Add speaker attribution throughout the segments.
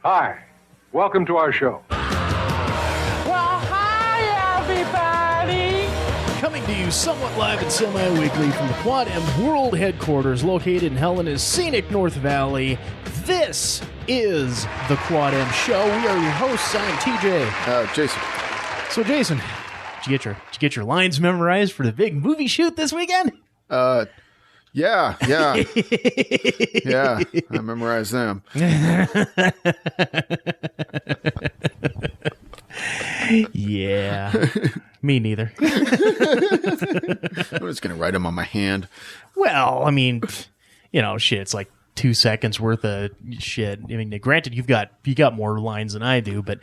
Speaker 1: Hi, welcome to our show.
Speaker 2: Well, hi, everybody!
Speaker 3: Coming to you somewhat live and semi-weekly from the Quad M World Headquarters located in Helena's scenic North Valley, this is the Quad M Show. We are your hosts. I'm TJ.
Speaker 4: Jason.
Speaker 3: So, Jason, did you get your lines memorized for the big movie shoot this weekend?
Speaker 4: Yeah. Yeah, I memorized them.
Speaker 3: Yeah, me neither.
Speaker 4: I'm just going to write them on my hand.
Speaker 3: Well, I mean, you know, shit, it's like 2 seconds worth of shit. I mean, granted, you got more lines than I do, but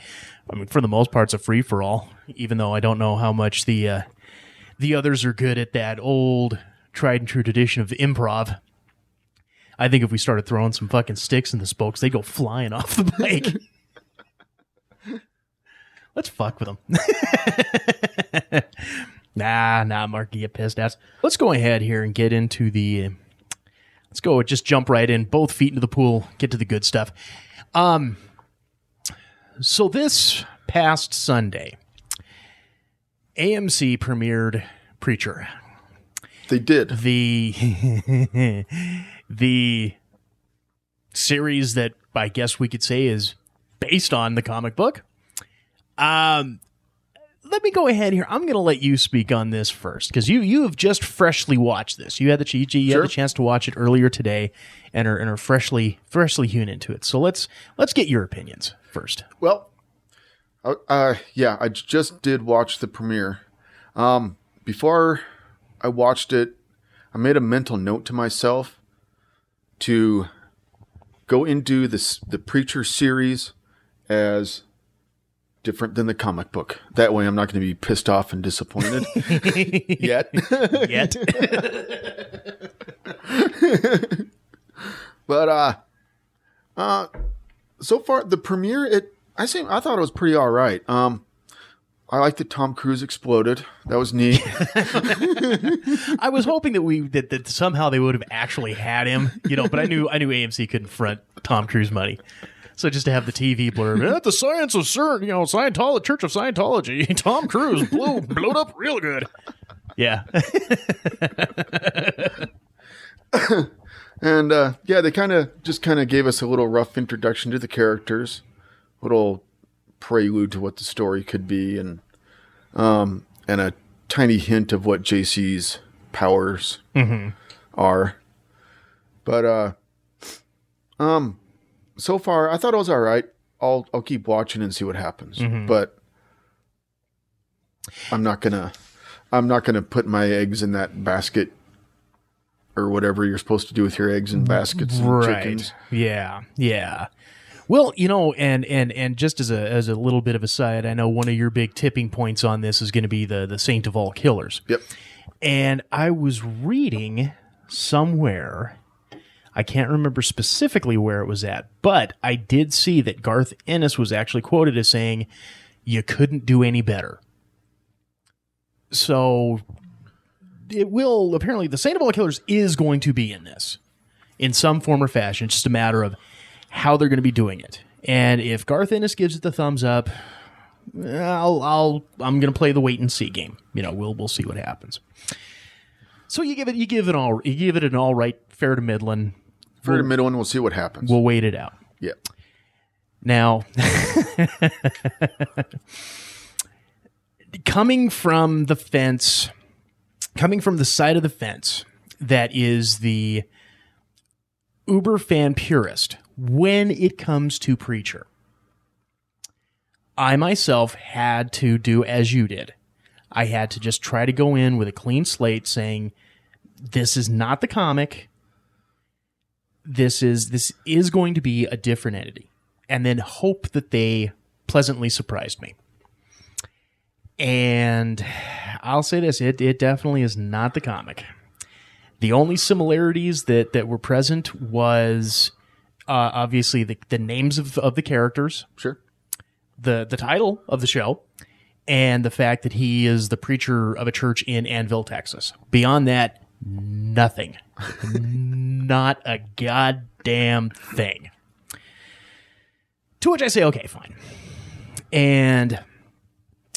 Speaker 3: I mean, for the most part, it's a free-for-all, even though I don't know how much the others are good at that old tried and true tradition of improv. I think if we started throwing some fucking sticks in the spokes, they'd go flying off the bike. Let's fuck with them. Nah, Mark, you get pissed ass. Let's go ahead here and get into let's go, just jump right in, both feet into the pool, get to the good stuff. So this past Sunday, AMC premiered Preacher.
Speaker 4: They did.
Speaker 3: The series that I guess we could say is based on the comic book. Let me go ahead here. I'm going to let you speak on this first because you have just freshly watched this. You had the had the chance to watch it earlier today and are freshly hewn into it. So let's get your opinions first.
Speaker 4: Well, I just did watch the premiere. Before I watched it, I made a mental note to myself to go into the Preacher series as different than the comic book. That way I'm not going to be pissed off and disappointed. Yet. But so far the premiere, I thought it was pretty all right. I like that Tom Cruise exploded. That was neat.
Speaker 3: I was hoping that somehow they would have actually had him, you know, but I knew AMC couldn't front Tom Cruise money. So just to have the TV blurb, the science of certain, Scientology, Church of Scientology, Tom Cruise blowed up real good. Yeah.
Speaker 4: And they kind of gave us a little rough introduction to the characters, little prelude to what the story could be, and a tiny hint of what JC's powers are. But so far I thought it was all right. I'll keep watching and see what happens. But I'm not gonna put my eggs in that basket or whatever you're supposed to do with your eggs in baskets and chickens.
Speaker 3: Yeah. Well, and just as a little bit of a side, I know one of your big tipping points on this is going to be the Saint of all killers.
Speaker 4: Yep.
Speaker 3: And I was reading somewhere, I can't remember specifically where it was at, but I did see that Garth Ennis was actually quoted as saying, "You couldn't do any better." So it will, apparently, the Saint of all killers is going to be in this in some form or fashion. It's just a matter of how they're going to be doing it. And if Garth Ennis gives it the thumbs up, I'm going to play the wait and see game. We'll see what happens. So you give it an all right, fair to middling.
Speaker 4: Fair to middling, we'll see what happens.
Speaker 3: We'll wait it out.
Speaker 4: Yeah.
Speaker 3: Now, coming from the side of the fence that is the uber fan purist when it comes to Preacher, I myself had to do as you did. I had to just try to go in with a clean slate saying, this is not the comic. This is going to be a different entity. And then hope that they pleasantly surprised me. And I'll say this, it definitely is not the comic. The only similarities that were present was obviously the names of the characters.
Speaker 4: Sure.
Speaker 3: The title of the show, and the fact that he is the preacher of a church in Annville, Texas. Beyond that, nothing. Not a goddamn thing. To which I say, okay, fine. And,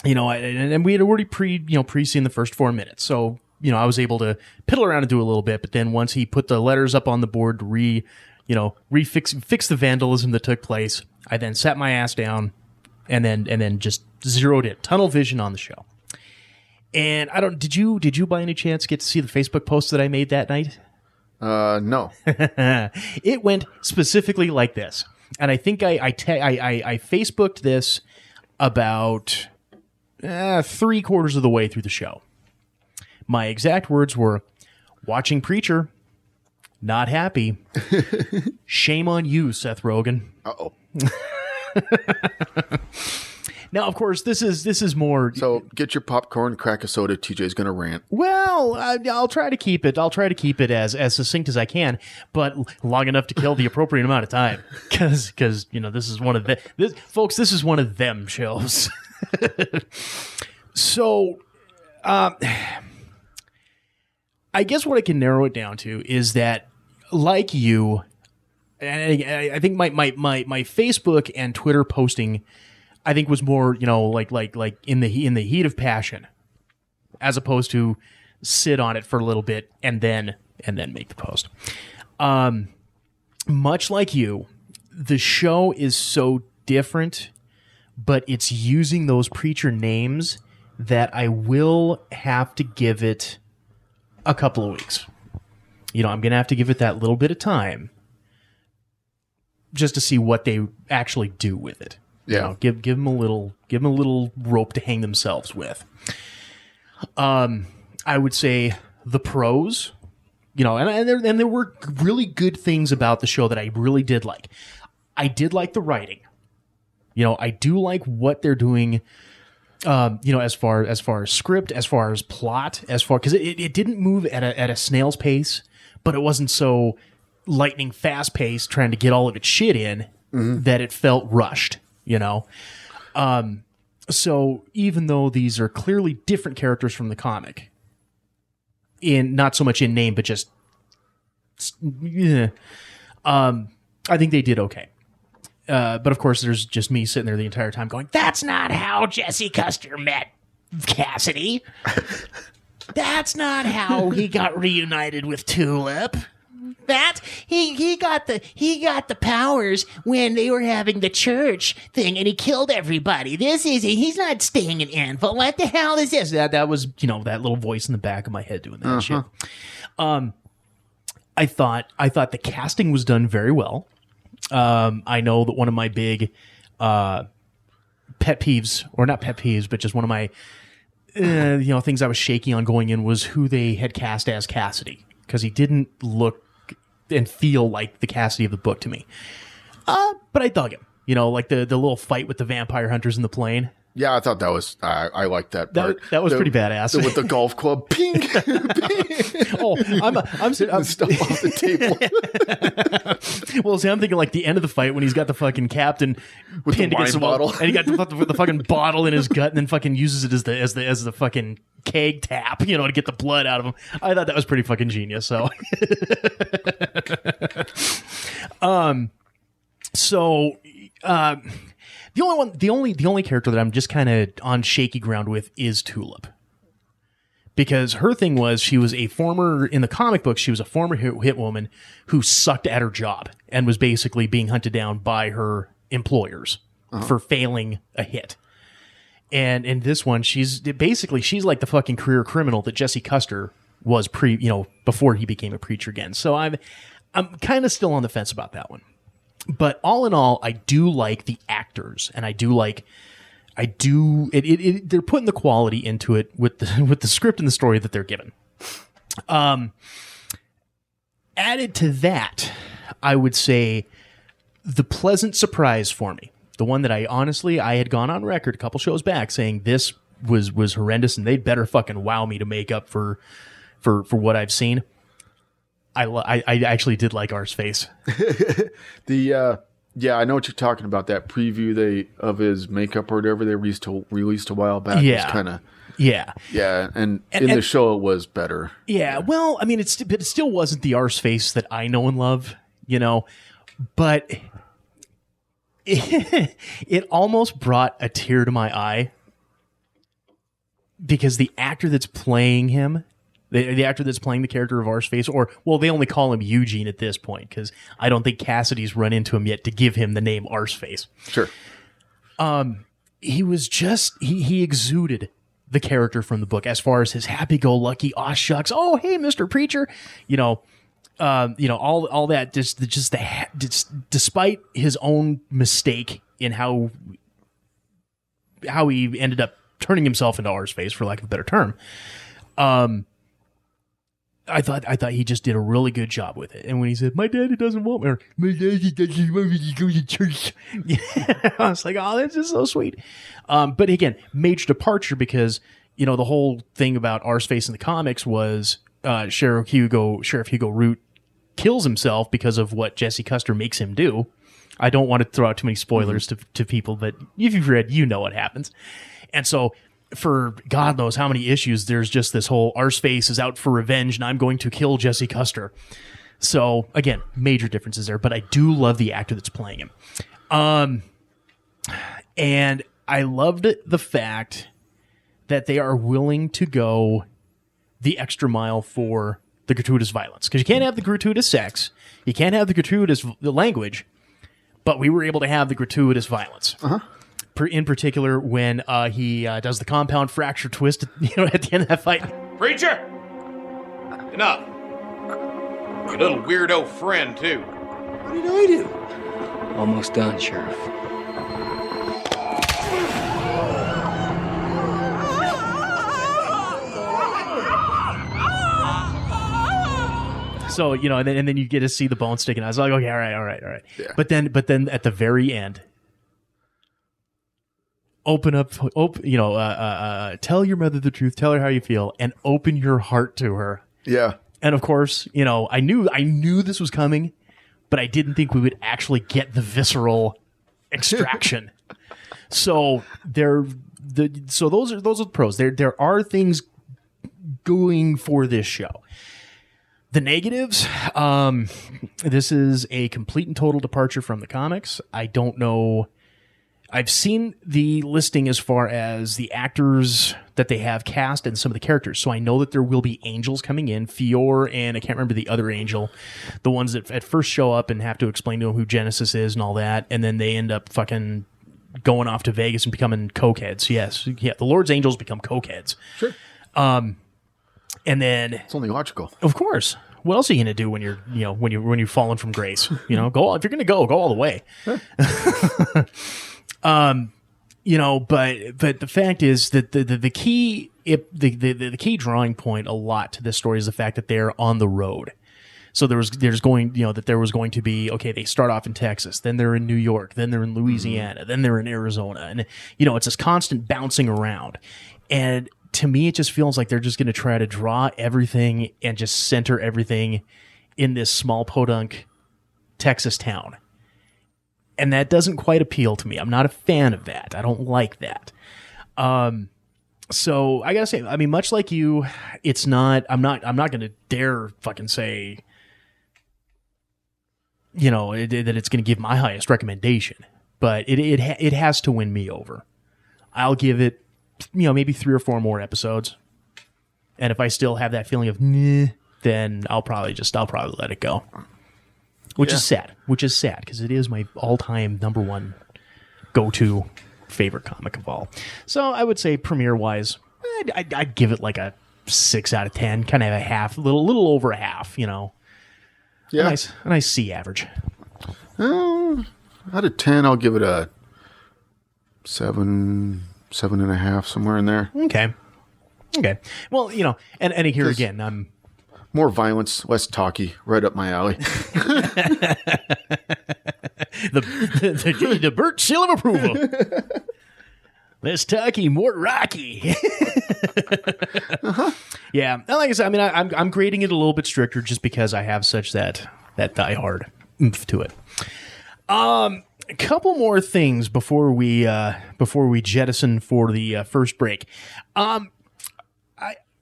Speaker 3: and we had already pre-seen the first 4 minutes. So, I was able to piddle around and do a little bit. But then once he put the letters up on the board to fix the vandalism that took place, I then sat my ass down and then just zeroed in, tunnel vision on the show. And did you by any chance get to see the Facebook post that I made that night?
Speaker 4: No.
Speaker 3: It went specifically like this. And I think I Facebooked this about 3/4 of the way through the show. My exact words were, watching Preacher, not happy. Shame on you, Seth Rogen.
Speaker 4: Uh-oh.
Speaker 3: Now, of course, this is more.
Speaker 4: So get your popcorn, crack a soda. TJ's gonna rant.
Speaker 3: Well, I'll try to keep it. I'll try to keep it as succinct as I can, but long enough to kill the appropriate amount of time. Because this is one of folks. This is one of them shows. So, I guess what I can narrow it down to is that, like you, and I think my Facebook and Twitter posting, I think, was more, like in the heat of passion, as opposed to sit on it for a little bit and then make the post. Much like you, the show is so different, but it's using those Preacher names that I will have to give it a couple of weeks. I'm going to have to give it that little bit of time just to see what they actually do with it.
Speaker 4: Yeah.
Speaker 3: Give them a little rope to hang themselves with. I would say the pros, and there were really good things about the show that I really did like. I did like the writing. I do like what they're doing. As far as script, as far as plot, because it didn't move at a snail's pace, but it wasn't so lightning fast paced trying to get all of its shit in that it felt rushed. So even though these are clearly different characters from the comic, in not so much in name, but just, I think they did okay. But of course, there's just me sitting there the entire time going, that's not how Jesse Custer met Cassidy. That's not how he got reunited with Tulip. That he got the powers when they were having the church thing, and he killed everybody. He's not staying in Anvil. What the hell is this? That was that little voice in the back of my head doing that shit. I thought the casting was done very well. I know that one of my big pet peeves, or not pet peeves, but just one of my things I was shaky on going in was who they had cast as Cassidy, because he didn't look and feel like the Cassidy of the book to me. But I dug him. Like the little fight with the vampire hunters in the plane.
Speaker 4: Yeah, I thought that was. I liked that part.
Speaker 3: That was pretty badass.
Speaker 4: With the golf club, ping, ping.
Speaker 3: Oh, I'm
Speaker 4: hitting stuff off the
Speaker 3: table. Well, see, I'm thinking like the end of the fight when he's got the fucking captain
Speaker 4: with
Speaker 3: pinned
Speaker 4: the wine
Speaker 3: against the wall,
Speaker 4: bottle,
Speaker 3: and he got the fucking bottle in his gut, and then fucking uses it as the fucking keg tap, to get the blood out of him. I thought that was pretty fucking genius. So, the only character that I'm just kind of on shaky ground with is Tulip. Because her thing was, she was a former, in the comic books, she was a former hit woman who sucked at her job and was basically being hunted down by her employers for failing a hit. And in this one, she's like the fucking career criminal that Jesse Custer was before he became a preacher again. So I'm kind of still on the fence about that one. But all in all, I do like the actors, and they're putting the quality into it with the script and the story that they're given. Added to that, I would say the pleasant surprise for me, the one that I had gone on record a couple shows back saying this was horrendous and they'd better fucking wow me to make up for what I've seen. I actually did like R's face.
Speaker 4: Yeah, I know what you're talking about. That preview of his makeup or whatever they released a while back.
Speaker 3: Yeah.
Speaker 4: Was kind of
Speaker 3: yeah.
Speaker 4: And in the show it was better.
Speaker 3: Yeah, well, I mean, it still wasn't the R's face that I know and love, but it almost brought a tear to my eye because the actor that's playing him, the actor that's playing the character of Arseface, or, well, they only call him Eugene at this point because I don't think Cassidy's run into him yet to give him the name Arseface.
Speaker 4: Sure.
Speaker 3: He was just, he exuded the character from the book as far as his happy-go-lucky, aw shucks, oh, hey, Mr. Preacher, all that, despite his own mistake in how he ended up turning himself into Arseface, for lack of a better term. I thought he just did a really good job with it. And when he said, "My daddy doesn't want me," or "My daddy doesn't want me to go to church," I was like, "Oh, that's just so sweet." But again, major departure because the whole thing about Arseface in the comics was Sheriff Hugo Root kills himself because of what Jesse Custer makes him do. I don't want to throw out too many spoilers to people, but if you've read, what happens. And so, for God knows how many issues, there's just this whole Arseface is out for revenge and I'm going to kill Jesse Custer. So again, major differences there, but I do love the actor that's playing him. And I loved the fact that they are willing to go the extra mile for the gratuitous violence. Because you can't have the gratuitous sex, you can't have the gratuitous language, but we were able to have the gratuitous violence. Uh-huh. In particular, when he does the compound fracture twist, at the end of that fight.
Speaker 5: Preacher! Enough. Your little weirdo friend, too.
Speaker 6: What did I do?
Speaker 7: Almost done, Sheriff.
Speaker 3: So, and then you get to see the bone sticking. I was like, okay, all right.
Speaker 4: Yeah.
Speaker 3: But then at the very end, tell your mother the truth, tell her how you feel, and open your heart to her.
Speaker 4: Yeah.
Speaker 3: And of course, I knew this was coming, but I didn't think we would actually get the visceral extraction. So those are the pros. There are things going for this show. The negatives, this is a complete and total departure from the comics. I don't know. I've seen the listing as far as the actors that they have cast and some of the characters. So I know that there will be angels coming in, FIOR, and I can't remember the other angel, the ones that at first show up and have to explain to them who Genesis is and all that. And then they end up fucking going off to Vegas and becoming cokeheads. Yes. Yeah. The Lord's angels become cokeheads.
Speaker 4: Sure.
Speaker 3: And then
Speaker 4: It's only logical.
Speaker 3: of course, what else are you going to do when you're, when you're fallen from grace, go, if you're going to go all the way. But the fact is that the key drawing point a lot to this story is the fact that they're on the road. So there was going to be, okay, they start off in Texas, then they're in New York, then they're in Louisiana, then they're in Arizona. And, it's this constant bouncing around. And to me, it just feels like they're just going to try to draw everything and just center everything in this small podunk Texas town. And that doesn't quite appeal to me. I'm not a fan of that. I don't like that. So I gotta say, I mean, much like you, it's not. I'm not gonna dare fucking say, that it's gonna give my highest recommendation. But it has to win me over. I'll give it, maybe 3 or 4 more episodes. And if I still have that feeling of nah, then I'll probably let it go. Which is sad because it is my all-time number 1 go-to favorite comic of all. So I would say premiere-wise, I'd give it like a 6 out of 10, kind of a half, a little over a half,
Speaker 4: Yeah.
Speaker 3: A nice C average.
Speaker 4: Out of 10, I'll give it a 7.5, somewhere in there.
Speaker 3: Okay. Well, and here again, I'm...
Speaker 4: More violence, less talky, right up my alley.
Speaker 3: the Burt seal of approval. Less talky, more rocky. Yeah, and like I said, I mean, I'm grading it a little bit stricter just because I have such that diehard oomph to it. A couple more things before we jettison for the first break.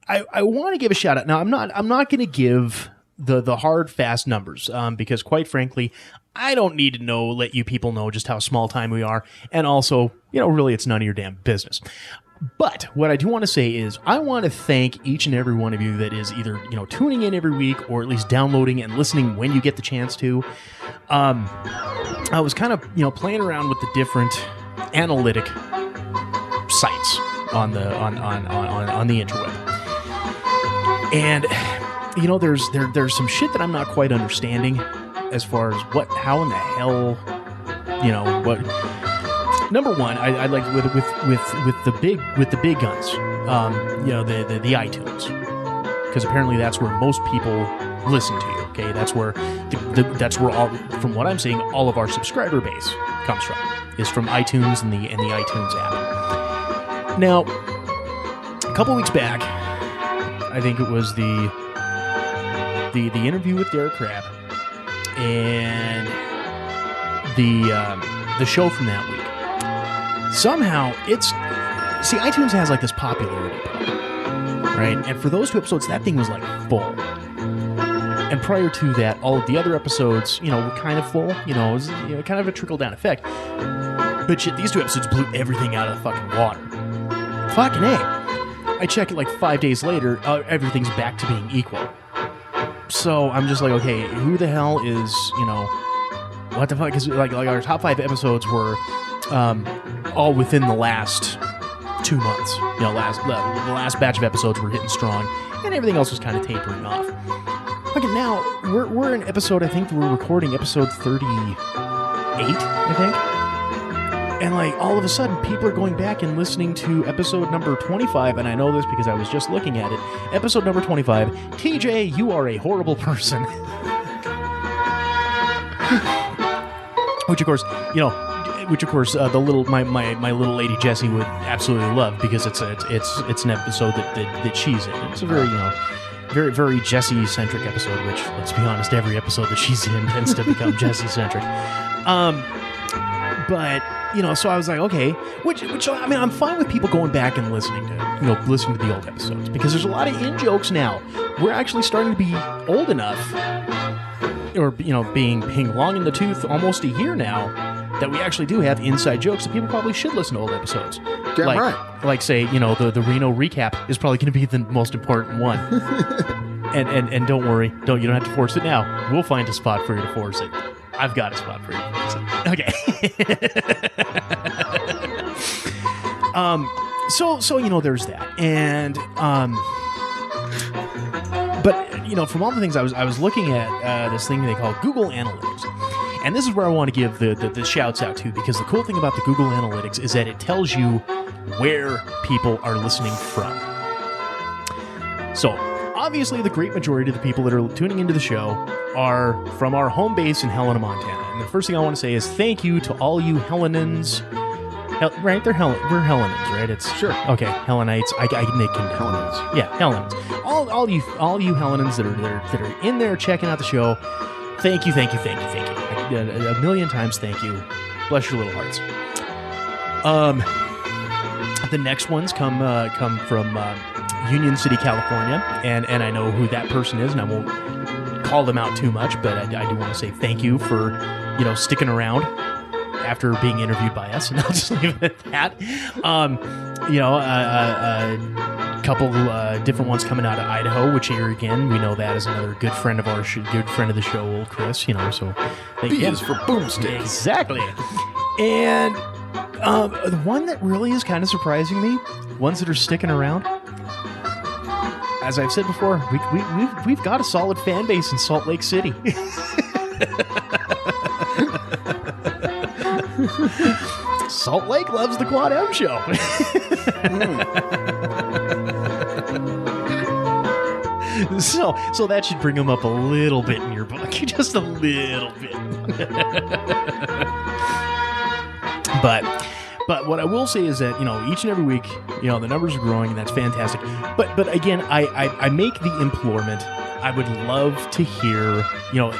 Speaker 3: I want to give a shout out. Now, I'm not going to give the hard, fast numbers, because quite frankly, I don't need to let you people know just how small time we are, and also, really, it's none of your damn business. But what I do want to say is I want to thank each and every one of you that is either, tuning in every week or at least downloading and listening when you get the chance to. I was kind of, playing around with the different analytic sites on the interweb. And there's some shit that I'm not quite understanding as far as how in the hell, what. Number one, I like with the big guns, the iTunes, because apparently that's where most people listen to you. Okay, that's where that's where all, from what I'm seeing, all of our subscriber base comes from, is from iTunes and the iTunes app. Now, a couple weeks back, I think it was the interview with Derek Crabb and the show from that week. Somehow, iTunes has like this popularity problem, right? And for those 2 episodes, that thing was like full. And prior to that, all of the other episodes, were kind of full. It was kind of a trickle-down effect. But shit, these 2 episodes blew everything out of the fucking water. Fucking A. I check it like 5 days later, everything's back to being equal. So I'm just like, okay, who the hell is, what the fuck? Because like our top 5 episodes were all within the last 2 months. The last batch of episodes were hitting strong, and everything else was kind of tapering off. Okay, now we're in episode, I think we're recording episode 38, I think. And like all of a sudden, people are going back and listening to episode number 25, and I know this because I was just looking at it. Episode number 25, TJ, you are a horrible person. Which of course, the little my little lady Jessie would absolutely love, because it's an episode that she's in. It's a very very, very Jessie-centric episode, which, let's be honest, every episode that she's in tends to become Jessie-centric. But, so I was like, okay, which I mean, I'm fine with people going back and listening to the old episodes, because there's a lot of in-jokes now. We're actually starting to be old enough, or, being long in the tooth almost a year now, that we actually do have inside jokes that people probably should listen to old episodes.
Speaker 4: Damn right.
Speaker 3: Like, say, the Reno recap is probably going to be the most important one. and don't worry, you don't have to force it now. We'll find a spot for you to force it. I've got a spot for you to force it. Okay. So there's that. And but from all the things I was looking at this thing they call Google Analytics. And this is where I want to give the shouts out to, because the cool thing about the Google Analytics is that it tells you where people are listening from. So, obviously, the great majority of the people that are tuning into the show are from our home base in Helena, Montana. And the first thing I want to say is thank you to all you Helenans. Right? We're Helenans, right? It's
Speaker 4: sure.
Speaker 3: Okay, Helenites. I can
Speaker 4: Helenans.
Speaker 3: Yeah, Helenans. All you Helenans that are in there checking out the show. Thank you. A million times thank you. Bless your little hearts. The next ones come from Union City, California, and I know who that person is, and I won't call them out too much, but I do want to say thank you for sticking around after being interviewed by us, and I'll just leave it at that. A couple different ones coming out of Idaho, which here again, we know that is another good friend of ours, good friend of the show, old Chris, so thank you.
Speaker 4: B is for boomstick.
Speaker 3: Exactly. And the one that really is kind of surprising me, ones that are sticking around, as I've said before, we've got a solid fan base in Salt Lake City. Salt Lake loves the Quad M show. So that should bring them up a little bit in your book, just a little bit. But what I will say is that each and every week the numbers are growing, and that's fantastic. But again, I make the implorement. I would love to hear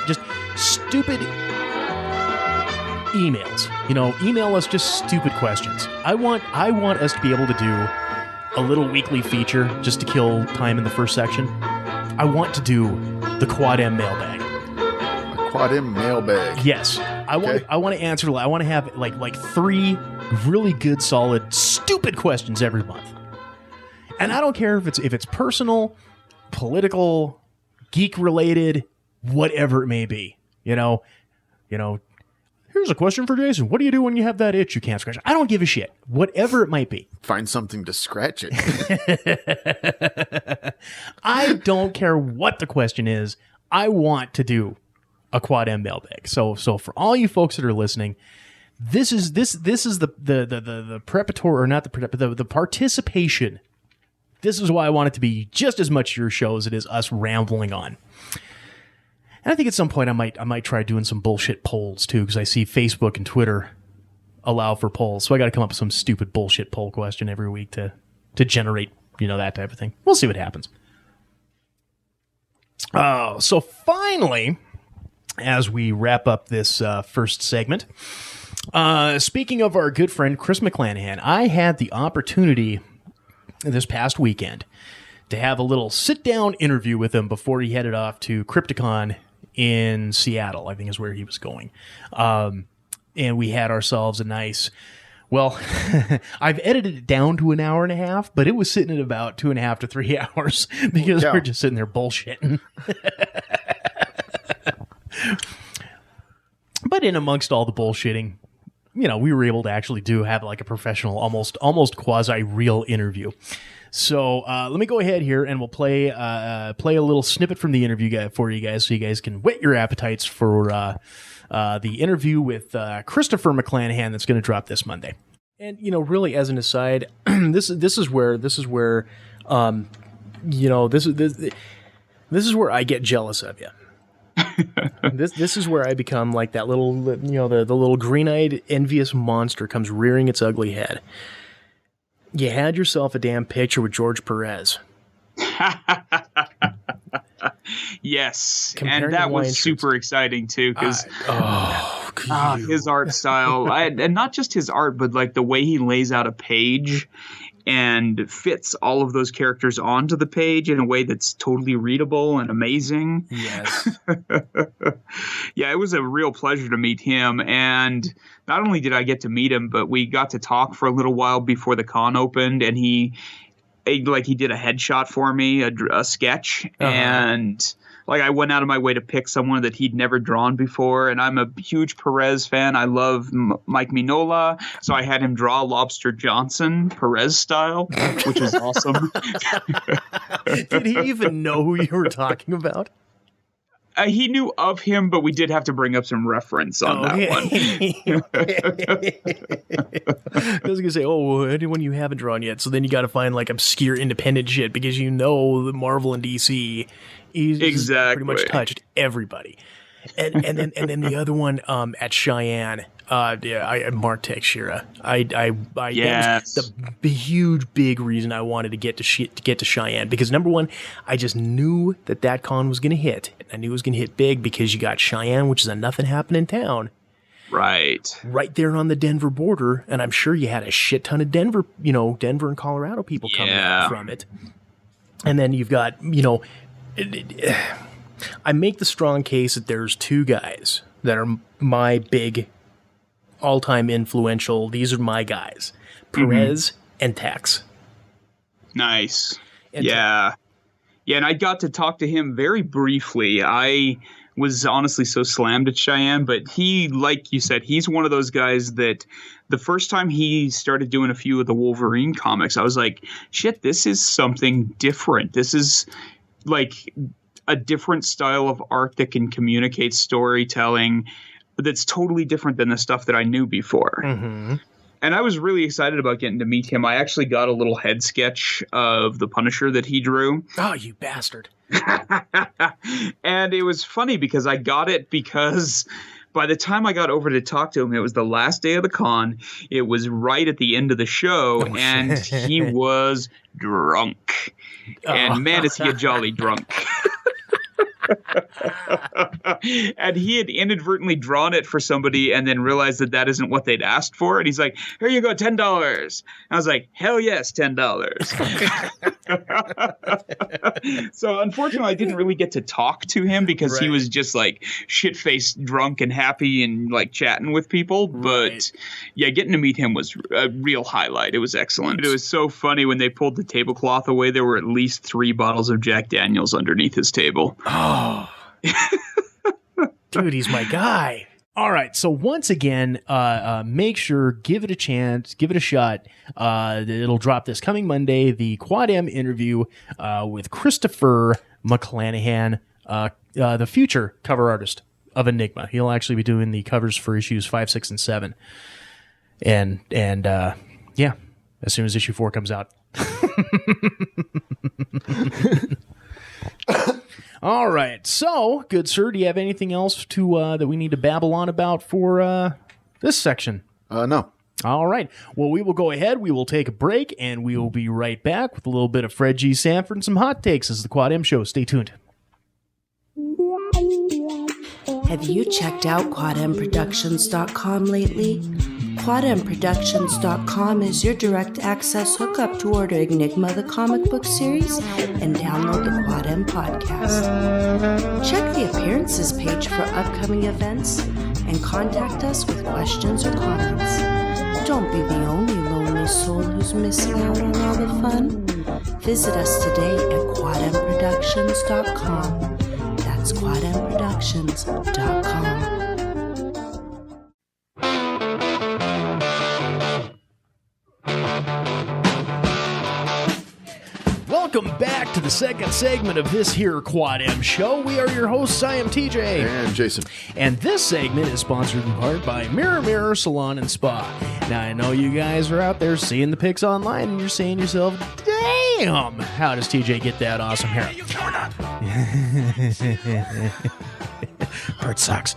Speaker 3: just stupid emails. Email us just stupid questions. I want us to be able to do a little weekly feature just to kill time in the first section. I want to do the Quad M mailbag.
Speaker 4: Quad M mailbag.
Speaker 3: Yes, I want to answer. I want to have like 3 really good, solid, stupid questions every month. And I don't care if it's personal, political, geek related, whatever it may be. You know. Here's a question for Jason. What do you do when you have that itch you can't scratch? I don't give a shit. Whatever it might be.
Speaker 4: Find something to scratch it.
Speaker 3: I don't care what the question is. I want to do a Quad M mailbag. So for all you folks that are listening, this is the preparatory, or not the participation. This is why I want it to be just as much your show as it is us rambling on. And I think at some point I might try doing some bullshit polls too, because I see Facebook and Twitter allow for polls. So I got to come up with some stupid bullshit poll question every week to generate, that type of thing. We'll see what happens. So finally, as we wrap up this first segment, speaking of our good friend Chris McClanahan, I had the opportunity this past weekend to have a little sit-down interview with him before he headed off to Crypticon in Seattle, I think is where he was going. And we had ourselves a nice, well, I've edited it down to an hour and a half, but it was sitting at about 2.5 to 3 hours because we're just sitting there bullshitting. But in amongst all the bullshitting, we were able to actually have like a professional, almost quasi-real interview. So let me go ahead here and we'll play a little snippet from the interview for you guys, so you guys can whet your appetites for the interview with Christopher McClanahan that's going to drop this Monday. And really, as an aside, this is where this is where I get jealous of you. This is where I become like that little, the little green-eyed envious monster comes rearing its ugly head. You had yourself a damn picture with George Perez.
Speaker 6: Yes, and that was super exciting too, because his art style, and not just his art, but like the way he lays out a page and fits all of those characters onto the page in a way that's totally readable and amazing.
Speaker 3: Yes.
Speaker 6: Yeah, it was a real pleasure to meet him. And not only did I get to meet him, but we got to talk for a little while before the con opened, and he did a headshot for me, a sketch. And like, I went out of my way to pick someone that he'd never drawn before, and I'm a huge Perez fan. I love Mike Mignola, so I had him draw Lobster Johnson, Perez style, which was awesome.
Speaker 3: Did he even know who you were talking about?
Speaker 6: He knew of him, but we did have to bring up some reference on that one.
Speaker 3: I was going to say, anyone you haven't drawn yet, so then you got to find like obscure independent shit, because the Marvel and DC is pretty much touched everybody. And then the other one at Cheyenne, Mark Teixeira. That was the huge big reason I wanted to get to Cheyenne, because number one, I just knew that con was going to hit. I knew it was going to hit big because you got Cheyenne, which is a nothing happening town. Right there on the Denver border, and I'm sure you had a shit ton of Denver and Colorado people coming out from it. And then you've got, I make the strong case that there's 2 guys that are my big all-time influential. These are my guys, Perez and Tex.
Speaker 6: Nice. Yeah, and I got to talk to him very briefly. I was honestly so slammed at Cheyenne, but he, like you said, he's one of those guys that the first time he started doing a few of the Wolverine comics, I was like, shit, this is something different. This is like a different style of art that can communicate storytelling that's totally different than the stuff that I knew before. And I was really excited about getting to meet him. I actually got a little head sketch of the Punisher that he drew.
Speaker 3: Oh, you bastard.
Speaker 6: And it was funny because I got it because by the time I got over to talk to him, it was the last day of the con. It was right at the end of the show, and he was drunk. And man, is he a jolly drunk. And he had inadvertently drawn it for somebody and then realized that isn't what they'd asked for. And he's like, here you go, $10. I was like, hell yes, $10. So unfortunately, I didn't really get to talk to him because he
Speaker 3: Right.
Speaker 6: was just like shit-faced, drunk, and happy, and like chatting with people. But
Speaker 3: Right.
Speaker 6: yeah, getting to meet him was a real highlight. It was excellent. It was so funny when they pulled the tablecloth away. There were at least 3 bottles of Jack Daniels underneath his table.
Speaker 3: Oh, dude, he's my guy. All right, so once again, make sure, give it a chance, give it a shot. It'll drop this coming Monday, the Quad M interview with Christopher McClanahan, the future cover artist of Enigma. He'll actually be doing the covers for issues 5, 6, and 7. And yeah, as soon as issue 4 comes out. All right. So, good sir, do you have anything else to that we need to babble on about for this section?
Speaker 4: No.
Speaker 3: All right. Well, we will go ahead. We will take a break, and we will be right back with a little bit of Fred G. Sanford and some hot takes. This is the Quad M Show. Stay tuned.
Speaker 8: Have you checked out quadmproductions.com lately? Quadmproductions.com is your direct access hookup to order Enigma the comic book series and download the Quad M podcast. Check the appearances page for upcoming events and contact us with questions or comments. Don't be the only lonely soul who's missing out on all the fun. Visit us today at quadmproductions.com. That's quadmproductions.com.
Speaker 3: Welcome back to the second segment of this here Quad M Show. We are your hosts. I am TJ.
Speaker 4: And Jason.
Speaker 3: And this segment is sponsored in part by Mirror Mirror Salon and Spa. Now, I know you guys are out there seeing the pics online and you're saying to yourself, damn, how does TJ get that awesome hair? Heart sucks.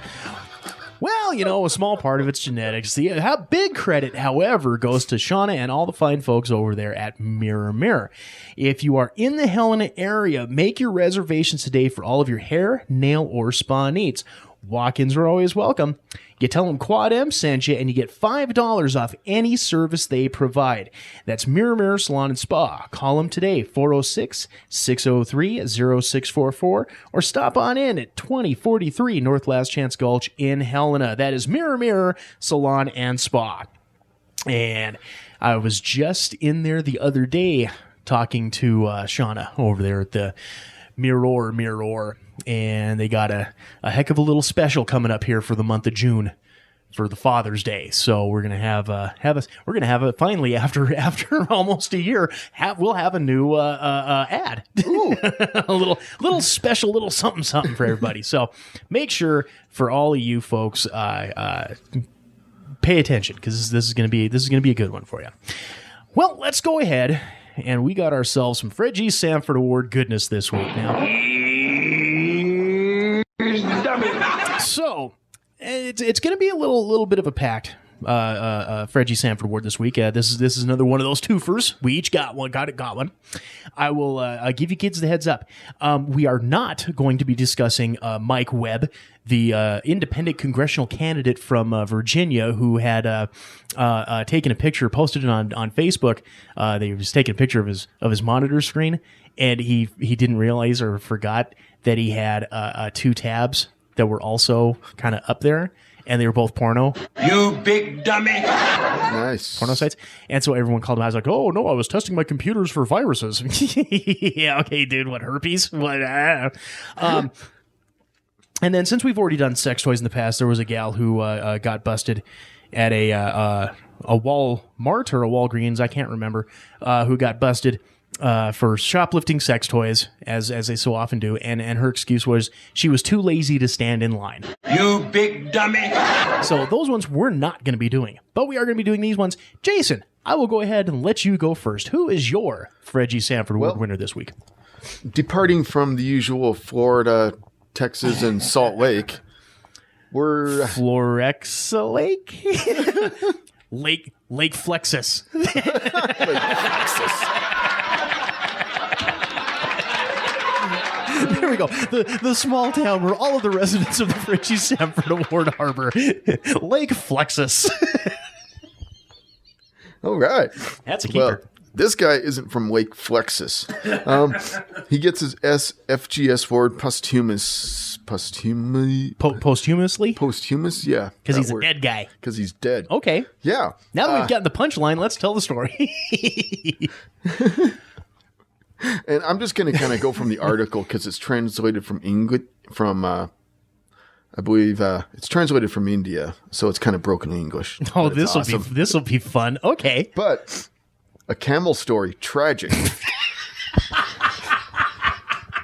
Speaker 3: Well, you know, a small part of it's genetics. The big credit, however, goes to Shauna and all the fine folks over there at Mirror Mirror. If you are in the Helena area, make your reservations today for all of your hair, nail, or spa needs. Walk-ins are always welcome. You tell them Quad M sent you, and you get $5 off any service they provide. That's Mirror Mirror Salon and Spa. Call them today, 406-603-0644, or stop on in at 2043 North Last Chance Gulch in Helena. That is Mirror Mirror Salon and Spa. And I was just in there the other day talking to Shauna over there at the Mirror, and they got a heck of a little special coming up here for the month of June for the Father's Day. So we're gonna have finally after almost a year we'll have a new ad. Ooh. a little special little something for everybody. So make sure for all of you folks pay attention because this is gonna be a good one for you. Well, let's go ahead. And we got ourselves some Fred G. Sanford Award goodness this week now. So, it's going to be a little bit of a packed Fred G. Sanford Award this week. This is another one of those twofers. We each got one. I will give you kids the heads up. We are not going to be discussing Mike Webb, the independent congressional candidate from Virginia who had taken a picture, posted it on Facebook. They was taking a picture of his monitor screen, and he didn't realize or forgot that he had 2 tabs that were also kind of up there. And they were both porno.
Speaker 2: You big dummy!
Speaker 4: Nice.
Speaker 3: Porno sites. And so everyone called him out. I was like, oh, no, I was testing my computers for viruses. Yeah, okay, dude, what, herpes? What? And then since we've already done sex toys in the past, there was a gal who got busted at a Walmart or a Walgreens, I can't remember, who got busted for shoplifting sex toys, as they so often do, and her excuse was she was too lazy to stand in line.
Speaker 2: You big dummy!
Speaker 3: So those ones we're not going to be doing, but we are going to be doing these ones. Jason, I will go ahead and let you go first. Who is your Fred G. Sanford Award winner this week?
Speaker 4: Departing from the usual Florida, Texas, and Salt Lake, we're
Speaker 3: Florexa Lake? Lake Flexus. There we go. The small town where all of the residents of the Fred G. Sanford Award harbor. Lake Flexus.
Speaker 4: all right.
Speaker 3: That's a keeper.
Speaker 4: This guy isn't from Lake Flexus. He gets his FGS award
Speaker 3: Posthumously?
Speaker 4: Posthumous, yeah.
Speaker 3: Because he's a dead guy.
Speaker 4: Because he's dead.
Speaker 3: Okay.
Speaker 4: Yeah.
Speaker 3: Now that we've gotten the punchline, let's tell the story.
Speaker 4: And I'm just going to kind of go from the article because it's translated from English, I believe it's translated from India, so it's kind of broken English.
Speaker 3: Oh, this will be fun. Okay.
Speaker 4: But a camel story, tragic.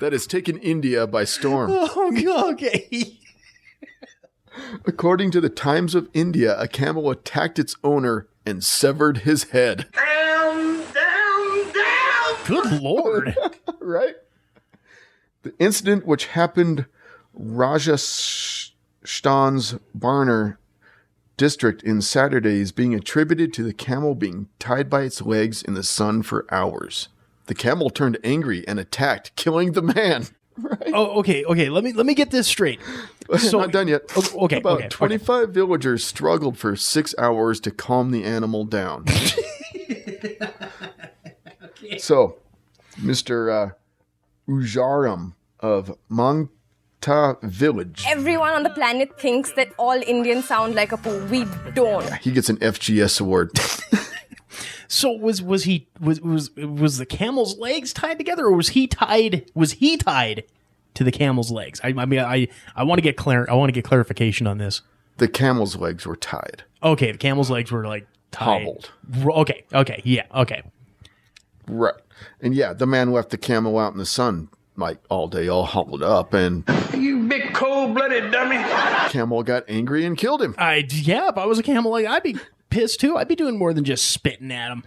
Speaker 4: That has taken India by storm.
Speaker 3: Oh, okay.
Speaker 4: According to the Times of India, a camel attacked its owner and severed his head.
Speaker 3: Good Lord.
Speaker 4: Right? The incident, which happened Rajasthan's Barner district in Saturday, is being attributed to the camel being tied by its legs in the sun for hours. The camel turned angry and attacked, killing the man. Right?
Speaker 3: Oh, okay. Let me get this straight. So,
Speaker 4: not done yet.
Speaker 3: Okay.
Speaker 4: About 25 villagers struggled for 6 hours to calm the animal down. So, Mr. Ujaram of Mangta village.
Speaker 9: Everyone on the planet thinks that all Indians sound like a poo. We don't.
Speaker 4: He gets an FGS award.
Speaker 3: So was the camel's legs tied together, or was he tied to the camel's legs? I want to get clarification on this.
Speaker 4: The camel's legs were tied.
Speaker 3: Okay, the camel's legs were like tied.
Speaker 4: Hobbled.
Speaker 3: Okay, yeah, okay.
Speaker 4: Right. And yeah, the man left the camel out in the sun like all day, all hobbled up, and
Speaker 2: You big cold-blooded dummy.
Speaker 4: camel got angry and killed him.
Speaker 3: If I was a camel, like I'd be pissed too. I'd be doing more than just spitting at him.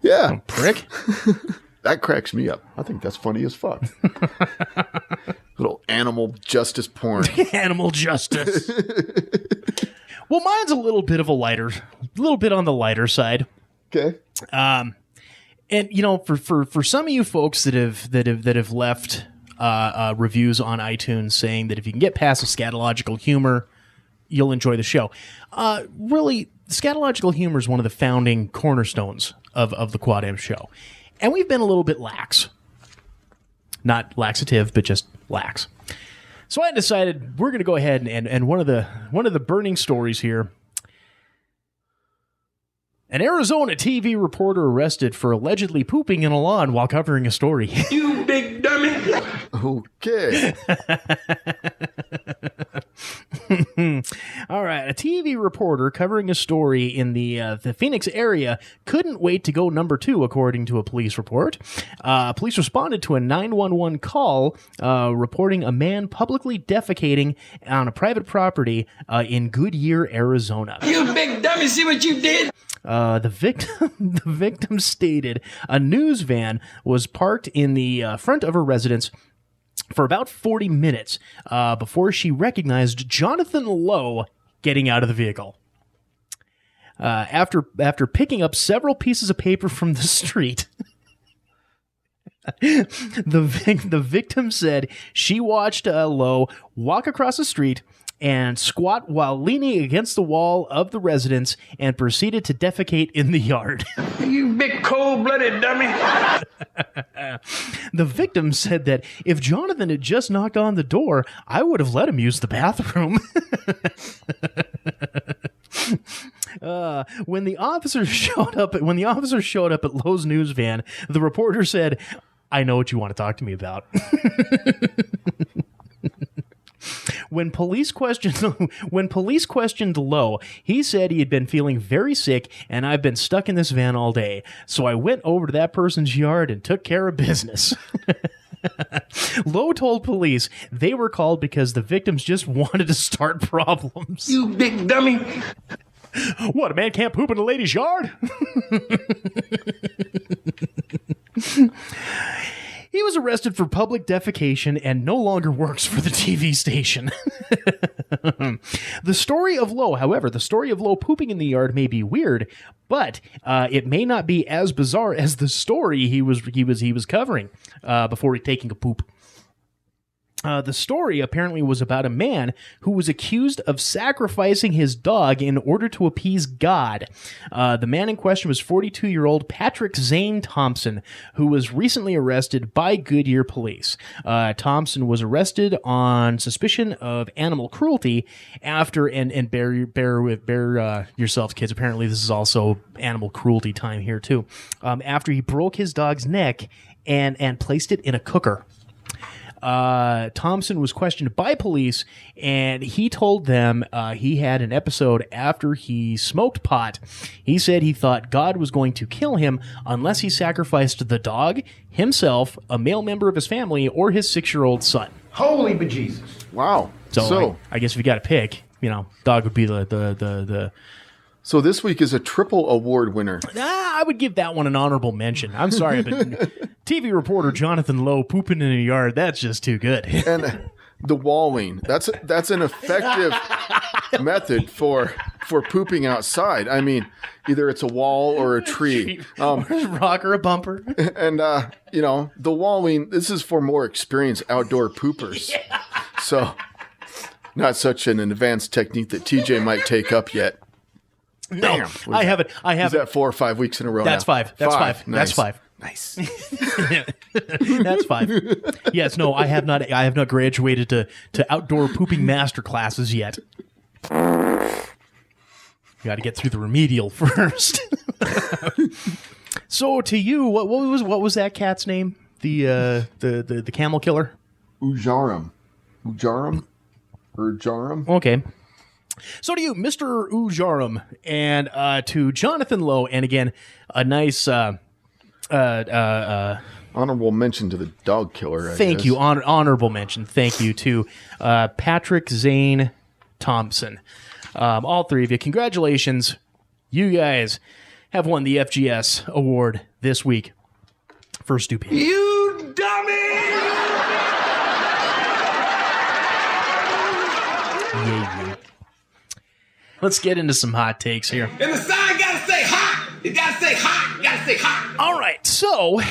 Speaker 4: Yeah.
Speaker 3: Prick.
Speaker 4: That cracks me up. I think that's funny as fuck. Little animal justice porn.
Speaker 3: Animal justice. Well, mine's a little bit on the lighter side.
Speaker 4: Okay.
Speaker 3: And you know, for some of you folks that have left reviews on iTunes saying that if you can get past the scatological humor, you'll enjoy the show. Really, scatological humor is one of the founding cornerstones of the Quad M show, and we've been a little bit lax. Not laxative, but just lax. So I decided we're going to go ahead and one of the burning stories here. An Arizona TV reporter arrested for allegedly pooping in a lawn while covering a story.
Speaker 2: You big dummy.
Speaker 4: Okay.
Speaker 3: All right. A TV reporter covering a story in the Phoenix area couldn't wait to go number 2, according to a police report. Police responded to a 911 call reporting a man publicly defecating on a private property in Goodyear, Arizona.
Speaker 2: You big dummy, see what you did?
Speaker 3: The victim stated a news van was parked in the front of her residence for about 40 minutes before she recognized Jonathan Lowe getting out of the vehicle. After picking up several pieces of paper from the street, the victim said she watched Lowe walk across the street and squat while leaning against the wall of the residence and proceeded to defecate in the yard.
Speaker 2: You big cold-blooded dummy.
Speaker 3: The victim said that if Jonathan had just knocked on the door, I would have let him use the bathroom. When the officer showed up at Lowe's news van, the reporter said, "I know what you want to talk to me about." When police questioned Lowe, he said he had been feeling very sick and I've been stuck in this van all day. So I went over to that person's yard and took care of business. Lowe told police they were called because the victims just wanted to start problems.
Speaker 2: You big dummy.
Speaker 3: What, a man can't poop in a lady's yard? He was arrested for public defecation and no longer works for the TV station. The story of Lowe pooping in the yard may be weird, but it may not be as bizarre as the story he was covering before taking a poop. The story apparently was about a man who was accused of sacrificing his dog in order to appease God. The man in question was 42-year-old Patrick Zane Thompson, who was recently arrested by Goodyear police. Thompson was arrested on suspicion of animal cruelty after, and bear yourselves, kids. Apparently, this is also animal cruelty time here too. After he broke his dog's neck and placed it in a cooker. Thompson was questioned by police, and he told them he had an episode after he smoked pot. He said he thought God was going to kill him unless he sacrificed the dog, himself, a male member of his family, or his 6-year-old son.
Speaker 2: Holy bejesus.
Speaker 4: Wow.
Speaker 3: So I guess if you got to pick, dog would be the.
Speaker 4: So this week is a triple award winner.
Speaker 3: I would give that one an honorable mention. I'm sorry, but TV reporter Jonathan Lowe pooping in a yard, that's just too good.
Speaker 4: And the walling, that's an effective method for pooping outside. I mean, either it's a wall or a tree.
Speaker 3: Rock or a bumper.
Speaker 4: And, the walling, this is for more experienced outdoor poopers. Yeah. So not such an advanced technique that TJ might take up yet.
Speaker 3: No, I haven't.
Speaker 4: Is that 4 or 5 weeks in a row?
Speaker 3: That's
Speaker 4: now?
Speaker 3: 5. That's 5.
Speaker 4: Nice.
Speaker 3: That's 5.
Speaker 4: Nice.
Speaker 3: That's 5. Yes, no, I have not graduated to outdoor pooping master classes yet. Got to get through the remedial first. So, to you, what was that cat's name? The camel killer?
Speaker 4: Ujarum.
Speaker 3: Okay. So to you, Mr. Ujarum, and to Jonathan Lowe, and again, a nice
Speaker 4: honorable mention to the dog killer.
Speaker 3: Thank you. Honorable mention. Thank you to Patrick Zane Thompson. All three of you, congratulations. You guys have won the FGS award this week for stupidity.
Speaker 2: You dummy!
Speaker 3: Yeah. Let's get into some hot takes here.
Speaker 2: And the sign gotta say hot! It gotta say hot! You gotta say hot!
Speaker 3: All right, so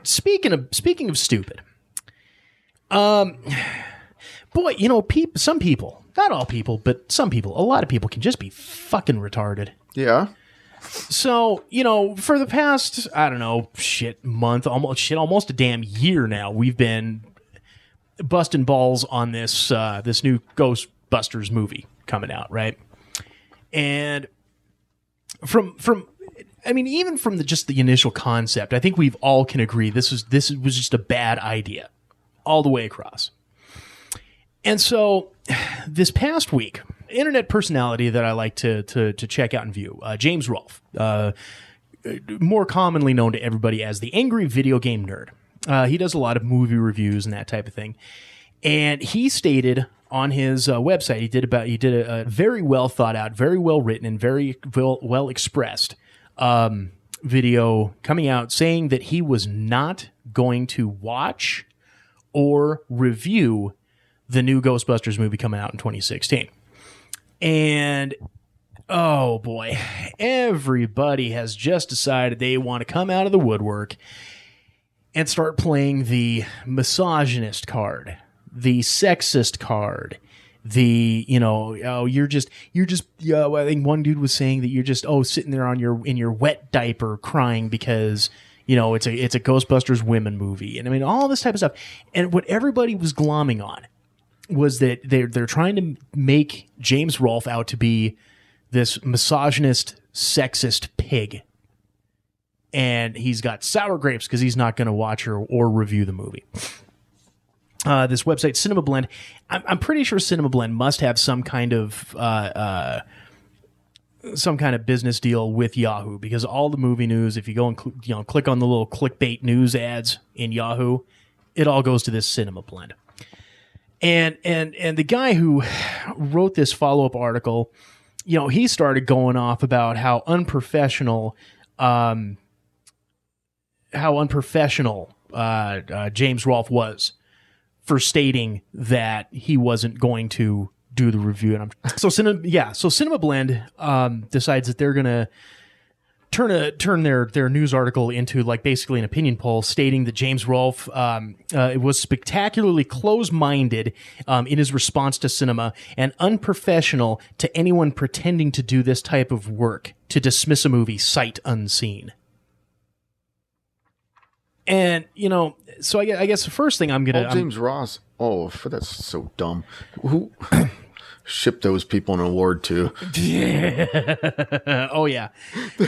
Speaker 3: speaking of stupid, boy, some people, not all people, but some people, a lot of people can just be fucking retarded.
Speaker 4: Yeah.
Speaker 3: So, for the past, I don't know, month, almost a damn year now, we've been busting balls on this new Ghostbusters movie coming out, right? And even from the initial concept, I think we've all can agree this was just a bad idea all the way across. And so this past week, internet personality that I like to check out and view, James Rolfe, more commonly known to everybody as the Angry Video Game Nerd. He does a lot of movie reviews and that type of thing. And he stated on his website, he did a very well thought out, very well written, and very well expressed video coming out saying that he was not going to watch or review the new Ghostbusters movie coming out in 2016. And oh boy, everybody has just decided they want to come out of the woodwork and start playing the misogynist card, the sexist card, the, I think one dude was saying that you're just, sitting there in your wet diaper crying because, it's a Ghostbusters women movie. And I mean, all this type of stuff. And what everybody was glomming on was that they're trying to make James Rolfe out to be this misogynist, sexist pig. And he's got sour grapes because he's not going to watch or review the movie. This website, Cinema Blend, I'm pretty sure Cinema Blend must have some kind of business deal with Yahoo, because all the movie news, if you go and click on the little clickbait news ads in Yahoo, it all goes to this Cinema Blend. And the guy who wrote this follow-up article, he started going off about how unprofessional James Rolfe was for stating that he wasn't going to do the review. So Cinema Blend decides that they're gonna turn their news article into like basically an opinion poll stating that James Rolfe was spectacularly close-minded in his response to cinema and unprofessional to anyone pretending to do this type of work to dismiss a movie sight unseen. And, so I guess the first thing I'm going to...
Speaker 4: James Ross. Oh, that's so dumb. Who shipped those people an award to?
Speaker 3: Oh, yeah.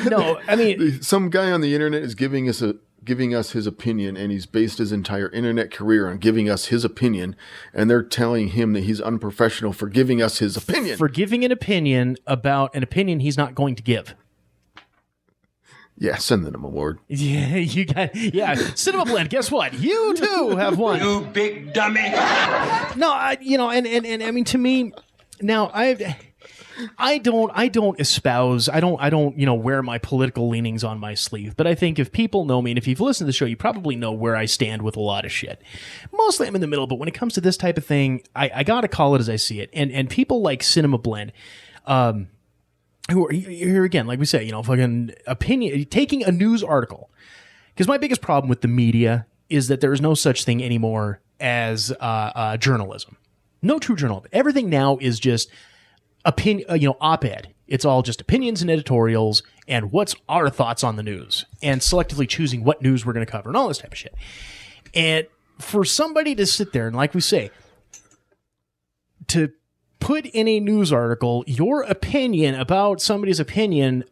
Speaker 3: No, I mean...
Speaker 4: Some guy on the internet is giving us his opinion, and he's based his entire internet career on giving us his opinion, and they're telling him that he's unprofessional for giving us his opinion.
Speaker 3: For giving an opinion about an opinion he's not going to give.
Speaker 4: Yeah, send them an award.
Speaker 3: Yeah, you got. Yeah, Cinema Blend. Guess what? You too have won.
Speaker 2: You big dummy.
Speaker 3: No, and I mean, to me, now I don't espouse. I don't wear my political leanings on my sleeve. But I think if people know me, and if you've listened to the show, you probably know where I stand with a lot of shit. Mostly I'm in the middle, but when it comes to this type of thing, I gotta call it as I see it. And people like Cinema Blend, who are here again, like we say, fucking opinion, taking a news article. Because my biggest problem with the media is that there is no such thing anymore as journalism. No true journalism. Everything now is just opinion, op-ed. It's all just opinions and editorials and what's our thoughts on the news and selectively choosing what news we're going to cover and all this type of shit. And for somebody to sit there and, like we say, to put in a news article your opinion about somebody's opinion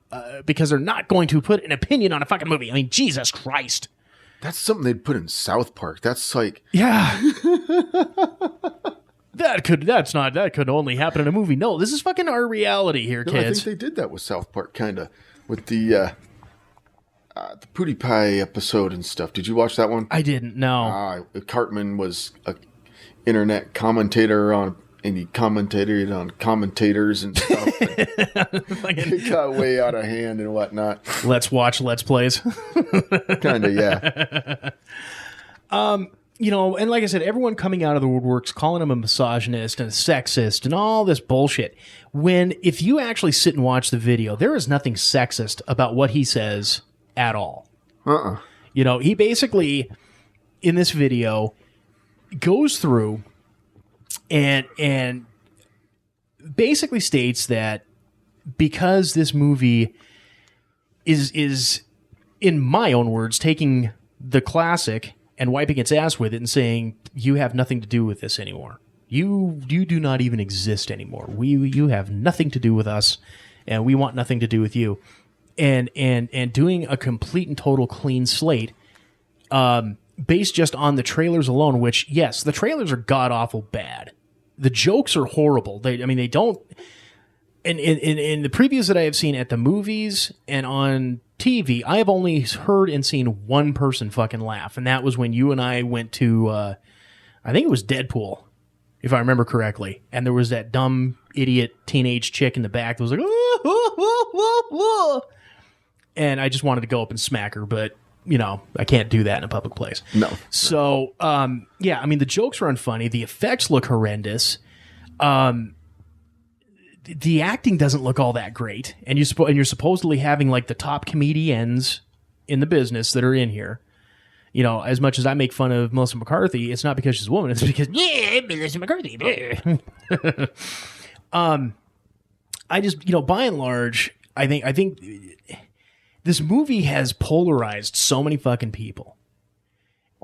Speaker 3: because they're not going to put an opinion on a fucking movie. I mean, Jesus Christ.
Speaker 4: That's something they'd put in South Park. That's like...
Speaker 3: Yeah. That could only happen in a movie. No, this is fucking our reality here, kids.
Speaker 4: I think they did that with South Park, kind of. With the Pootie Pie episode and stuff. Did you watch that one?
Speaker 3: I didn't, no.
Speaker 4: Cartman was an internet commentator and he commentated on commentators and stuff. It got way out of hand and whatnot.
Speaker 3: Let's watch Let's Plays.
Speaker 4: Kind of, yeah.
Speaker 3: And like I said, everyone coming out of the woodworks calling him a misogynist and a sexist and all this bullshit. When, if you actually sit and watch the video, there is nothing sexist about what he says at all. He basically, in this video, goes through and basically states that because this movie is in my own words taking the classic and wiping its ass with it and saying you have nothing to do with this anymore. You do not even exist anymore. You have nothing to do with us, and we want nothing to do with you. And doing a complete and total clean slate, based just on the trailers alone. Which, yes, the trailers are god awful bad. The jokes are horrible. They don't. In the previews that I have seen at the movies and on TV, I have only heard and seen one person fucking laugh, and that was when you and I went to, I think it was Deadpool, if I remember correctly, and there was that dumb idiot teenage chick in the back that was like, and I just wanted to go up and smack her, but I can't do that in a public place.
Speaker 4: No.
Speaker 3: So, yeah, I mean, the jokes are unfunny. The effects look horrendous. The acting doesn't look all that great, and you're supposedly having like the top comedians in the business that are in here. As much as I make fun of Melissa McCarthy, it's not because she's a woman; it's because Melissa McCarthy. I just by and large, I think this movie has polarized so many fucking people.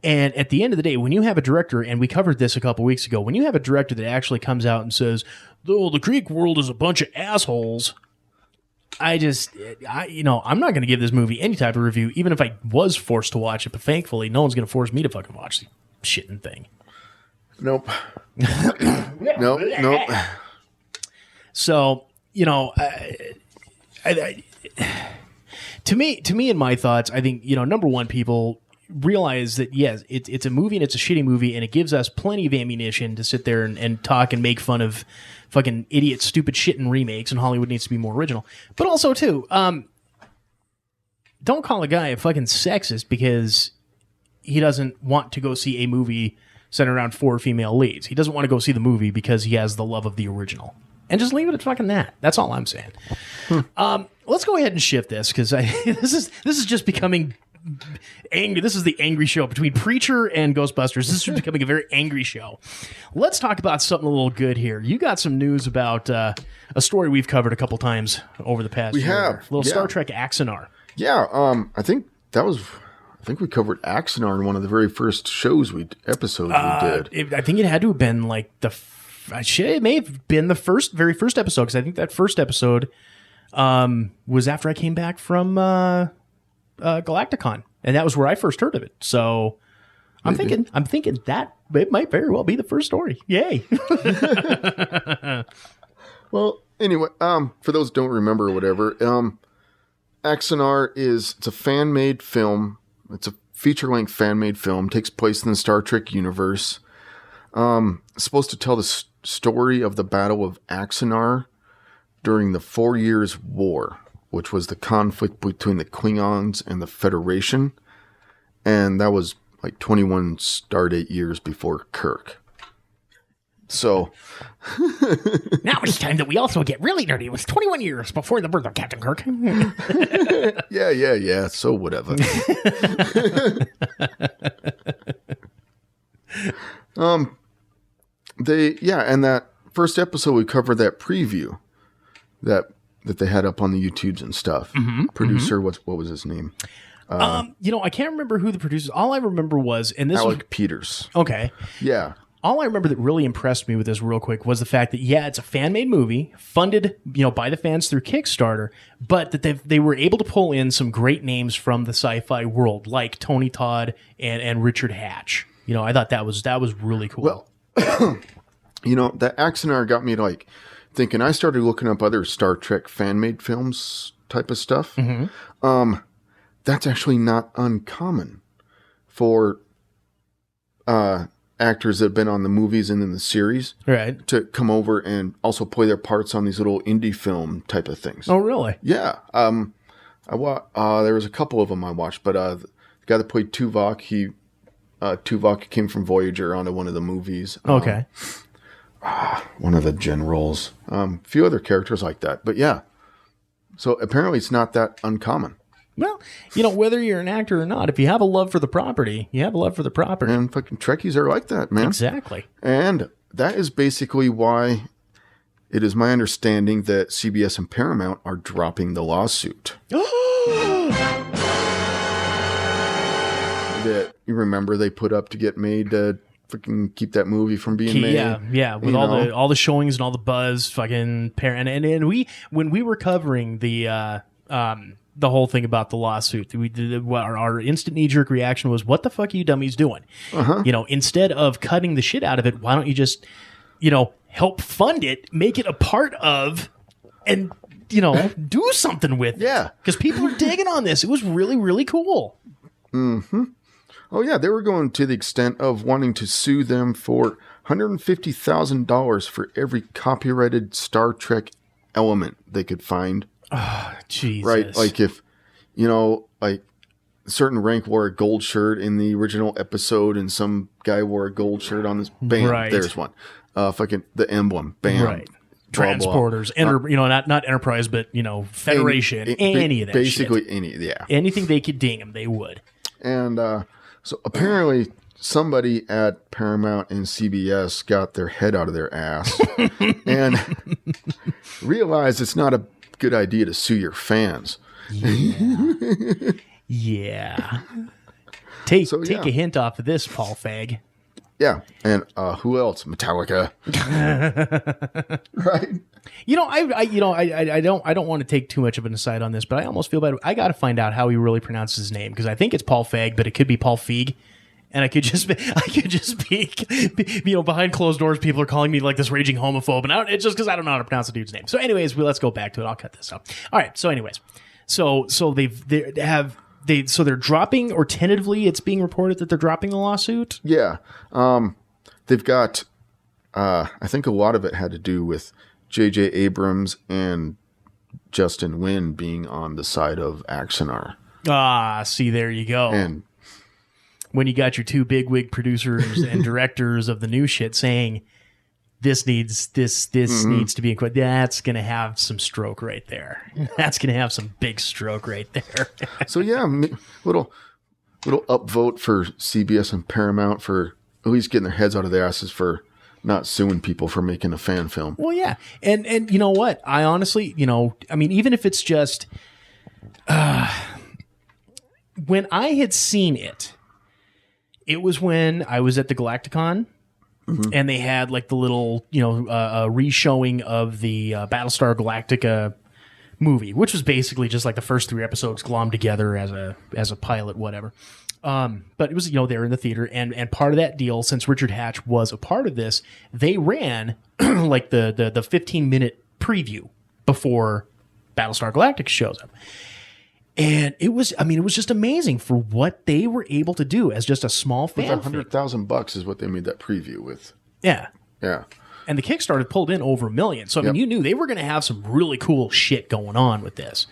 Speaker 3: And at the end of the day, when you have a director, and we covered this a couple weeks ago, when you have a director that actually comes out and says, "Oh, the Greek world is a bunch of assholes," I'm not going to give this movie any type of review, even if I was forced to watch it. But thankfully, no one's going to force me to fucking watch the shitting thing.
Speaker 4: Nope. Nope.
Speaker 3: So, to me, in my thoughts, I think number one, people realize that yes, it's a movie and it's a shitty movie, and it gives us plenty of ammunition to sit there and talk and make fun of fucking idiot, stupid shit in remakes, and Hollywood needs to be more original. But also too, don't call a guy a fucking sexist because he doesn't want to go see a movie centered around 4 female leads. He doesn't want to go see the movie because he has the love of the original. And just leave it at fucking that. That's all I'm saying. let's go ahead and shift this because this is just becoming angry. This is the angry show between Preacher and Ghostbusters. This is becoming a very angry show. Let's talk about something a little good here. You got some news about a story we've covered a couple times over the past year.
Speaker 4: We have.
Speaker 3: A little Star Trek Axanar.
Speaker 4: Yeah, I think we covered Axanar in one of the very first episodes we did.
Speaker 3: I think it had to have been like it may have been the very first episode because I think that first episode was after I came back from Galacticon, and that was where I first heard of it. So I'm thinking that it might very well be the first story. Yay!
Speaker 4: Well, anyway, for those who don't remember or whatever, Axanar it's a fan-made film. It's a feature-length fan-made film. Takes place in the Star Trek universe. It's supposed to tell the story of the Battle of Axanar during the 4 Years' War, which was the conflict between the Klingons and the Federation. And that was like 21 Stardate years before Kirk. So
Speaker 3: now it's time that we also get really nerdy. It was 21 years before the birth of Captain Kirk.
Speaker 4: Yeah. So whatever. And that first episode we covered that preview that they had up on the YouTubes and stuff. Producer, what was his name?
Speaker 3: I can't remember who the producer. All I remember was, and this
Speaker 4: Alec Peters.
Speaker 3: Okay.
Speaker 4: Yeah.
Speaker 3: All I remember that really impressed me with this real quick was the fact that, it's a fan-made movie funded, by the fans through Kickstarter, but that they were able to pull in some great names from the sci-fi world, like Tony Todd and Richard Hatch. I thought that was really cool.
Speaker 4: Well, that Axanar got me thinking. I started looking up other Star Trek fan-made films type of stuff. That's actually not uncommon for actors that have been on the movies and in the series,
Speaker 3: right,
Speaker 4: to come over and also play their parts on these little indie film type of things.
Speaker 3: Oh, really?
Speaker 4: Yeah. There was a couple of them I watched, but the guy that played Tuvok, Tuvok came from Voyager onto one of the movies.
Speaker 3: Okay.
Speaker 4: One of the generals. A few other characters like that, but yeah. So apparently it's not that uncommon.
Speaker 3: Well, whether you're an actor or not, if you have a love for the property, you have a love for the property.
Speaker 4: And fucking Trekkies are like that, man.
Speaker 3: Exactly.
Speaker 4: And that is basically why it is my understanding that CBS and Paramount are dropping the lawsuit. That you remember they put up to get made to fucking keep that movie from being made.
Speaker 3: Yeah. With all the showings and all the buzz, fucking and we when we were covering the whole thing about the lawsuit, our instant knee-jerk reaction was, what the fuck are you dummies doing? Instead of cutting the shit out of it, why don't you just, help fund it, make it a part of, and, do something with it.
Speaker 4: Yeah.
Speaker 3: Because people are digging on this. It was really, really cool.
Speaker 4: Mm-hmm. Oh, yeah, they were going to the extent of wanting to sue them for $150,000 for every copyrighted Star Trek element they could find.
Speaker 3: Oh, Jesus.
Speaker 4: Right? Like if, a certain rank wore a gold shirt in the original episode and some guy wore a gold shirt on this, bam,
Speaker 3: right.
Speaker 4: There's one. Fucking the emblem, bam.
Speaker 3: Right. Transporters, not Enterprise, but, Federation, any of that
Speaker 4: basically
Speaker 3: shit.
Speaker 4: Anything
Speaker 3: they could ding them, they would.
Speaker 4: And so apparently somebody at Paramount and CBS got their head out of their ass and realized it's not a good idea to sue your fans.
Speaker 3: Yeah. Take a hint off of this, Paul Fag.
Speaker 4: Yeah. And who else? Metallica. Right.
Speaker 3: I don't want to take too much of an aside on this, but I almost feel bad. I got to find out how he really pronounces his name, because I think it's Paul Fag, but it could be Paul Feig. And I could just be, behind closed doors, people are calling me like this raging homophobe, and it's just because I don't know how to pronounce the dude's name. So, anyways, let's go back to it. I'll cut this up. All right. So, anyways, so they're dropping, or tentatively, it's being reported that they're dropping the lawsuit.
Speaker 4: Yeah. They've got. I think a lot of it had to do with J.J. Abrams and Justin Lin being on the side of Axanar.
Speaker 3: See, there you go.
Speaker 4: And
Speaker 3: when you got your two bigwig producers and directors of the new shit saying, this needs to be equipped. That's going to have some stroke right there. That's going to have some big stroke right there.
Speaker 4: So yeah, little upvote for CBS and Paramount for at least getting their heads out of their asses for not suing people for making a fan film.
Speaker 3: Well, yeah. And you know what? I honestly, I mean, even if it's just when I had seen it, it was when I was at the Galacticon, and they had like the little, re-showing of the Battlestar Galactica movie, which was basically just like the first 3 episodes glommed together as a pilot, whatever. But it was, there in the theater, and part of that deal, since Richard Hatch was a part of this, they ran like the 15-minute preview before Battlestar Galactica shows up. And it was just amazing for what they were able to do as just a small fan.
Speaker 4: $100,000 is what they made that preview with.
Speaker 3: Yeah.
Speaker 4: Yeah.
Speaker 3: And the Kickstarter pulled in over $1 million. So, I mean, you knew they were going to have some really cool shit going on with this.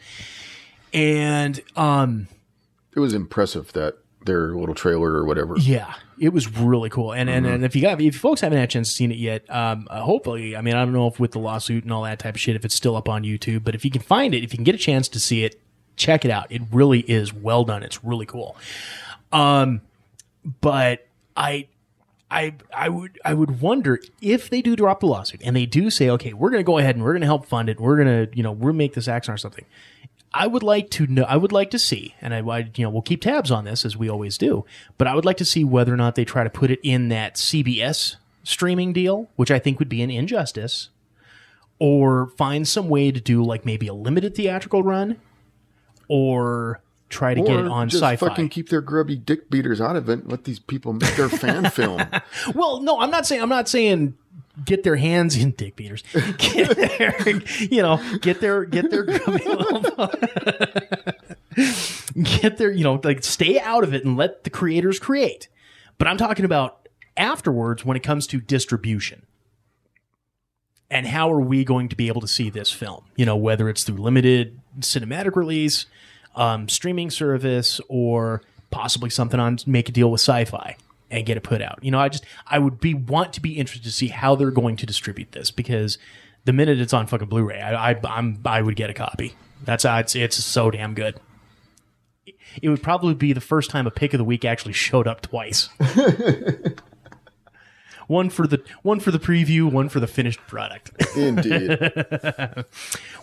Speaker 3: And
Speaker 4: it was impressive that their little trailer or whatever.
Speaker 3: Yeah, it was really cool. And if you folks haven't had a chance to see it yet, hopefully, I mean, I don't know if with the lawsuit and all that type of shit, if it's still up on YouTube, but if you can find it, if you can get a chance to see it, check it out. It really is well done. It's really cool. But I would wonder if they do drop the lawsuit and they do say, okay, we're going to go ahead and we're going to help fund it. We're going to, we'll make this Axanar or something. I would like to know. I would like to see, and we'll keep tabs on this as we always do. But I would like to see whether or not they try to put it in that CBS streaming deal, which I think would be an injustice, or find some way to do like maybe a limited theatrical run, or try to get it on
Speaker 4: just
Speaker 3: Sci-Fi.
Speaker 4: Fucking keep their grubby dick beaters out of it. And let these people make their fan film.
Speaker 3: Well, no, I'm not saying get their hands in dick beaters. Get their stay out of it and let the creators create. But I'm talking about afterwards when it comes to distribution. And how are we going to be able to see this film? Whether it's through limited cinematic release, streaming service, or possibly something on make a deal with Sci-Fi and get it put out. I would want to be interested to see how they're going to distribute this, because the minute it's on fucking Blu-ray, I would get a copy. It's so damn good. It would probably be the first time a pick of the week actually showed up twice. One for the preview, one for the finished product.
Speaker 4: Indeed.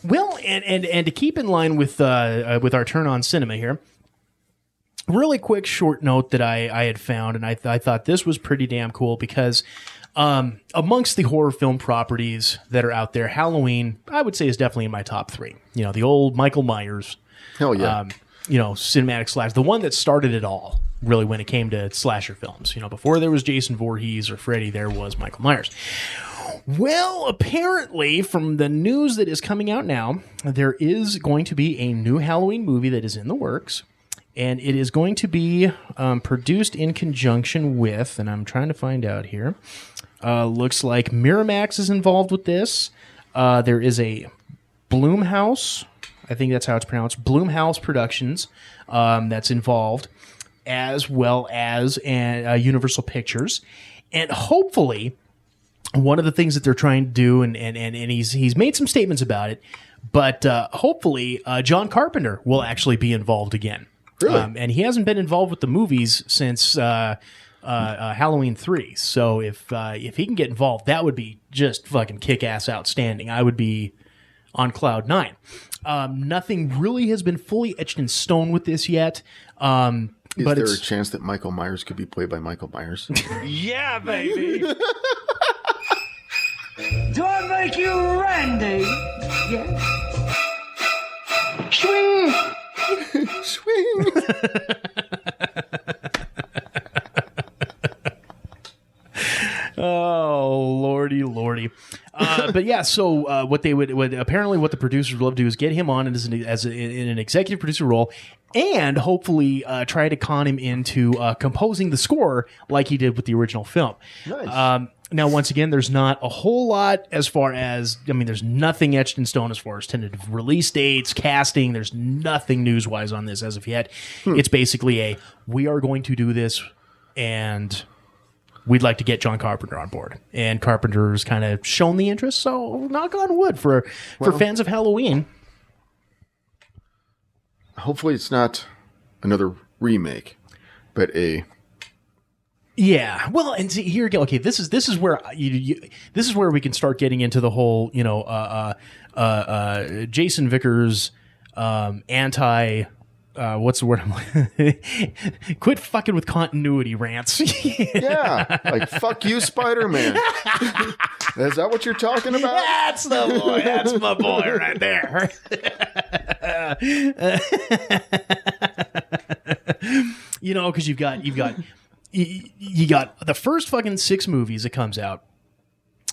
Speaker 3: Well, and to keep in line with our turn on cinema here, really quick short note that I had found, and I thought this was pretty damn cool, because amongst the horror film properties that are out there, Halloween, I would say, is definitely in my top 3. The old Michael Myers.
Speaker 4: Hell yeah.
Speaker 3: Cinematic slash, the one that started it all, really, when it came to slasher films. Before there was Jason Voorhees or Freddy, there was Michael Myers. Well, apparently, from the news that is coming out now, there is going to be a new Halloween movie that is in the works, and it is going to be produced in conjunction with, and I'm trying to find out here, looks like Miramax is involved with this. There is a Blumhouse, I think that's how it's pronounced, Blumhouse Productions, that's involved, as well as Universal Pictures. And hopefully, one of the things that they're trying to do, and he's made some statements about it, but hopefully John Carpenter will actually be involved again.
Speaker 4: Really?
Speaker 3: And he hasn't been involved with the movies since Halloween 3. So if he can get involved, that would be just fucking kick-ass outstanding. I would be on cloud 9. Nothing really has been fully etched in stone with this yet.
Speaker 4: Is there a chance that Michael Myers could be played by Michael Myers?
Speaker 7: Yeah, baby. Do I make you Randy? Yeah. Swing.
Speaker 4: Swing.
Speaker 3: Oh, lordy. But yeah, so what they would apparently what the producers would love to do is get him on in an executive producer role, and hopefully try to con him into composing the score like he did with the original film.
Speaker 4: Nice.
Speaker 3: Now, once again, there's not a whole lot as far as, there's nothing etched in stone as far as tentative release dates, casting. There's nothing news-wise on this as of yet. It's basically we are going to do this, and we'd like to get John Carpenter on board. And Carpenter's kind of shown the interest, so knock on wood for fans of Halloween.
Speaker 4: Hopefully it's not another remake, but a...
Speaker 3: Yeah, well, and see, here again. Okay, this is where this is where we can start getting into the whole, Jason Vickers anti. What's the word? Quit fucking with continuity rants.
Speaker 4: Yeah, like fuck you, Spider-Man. Is that what you're talking about?
Speaker 3: That's the boy. That's my boy right there. Because you got the first fucking 6 movies that comes out.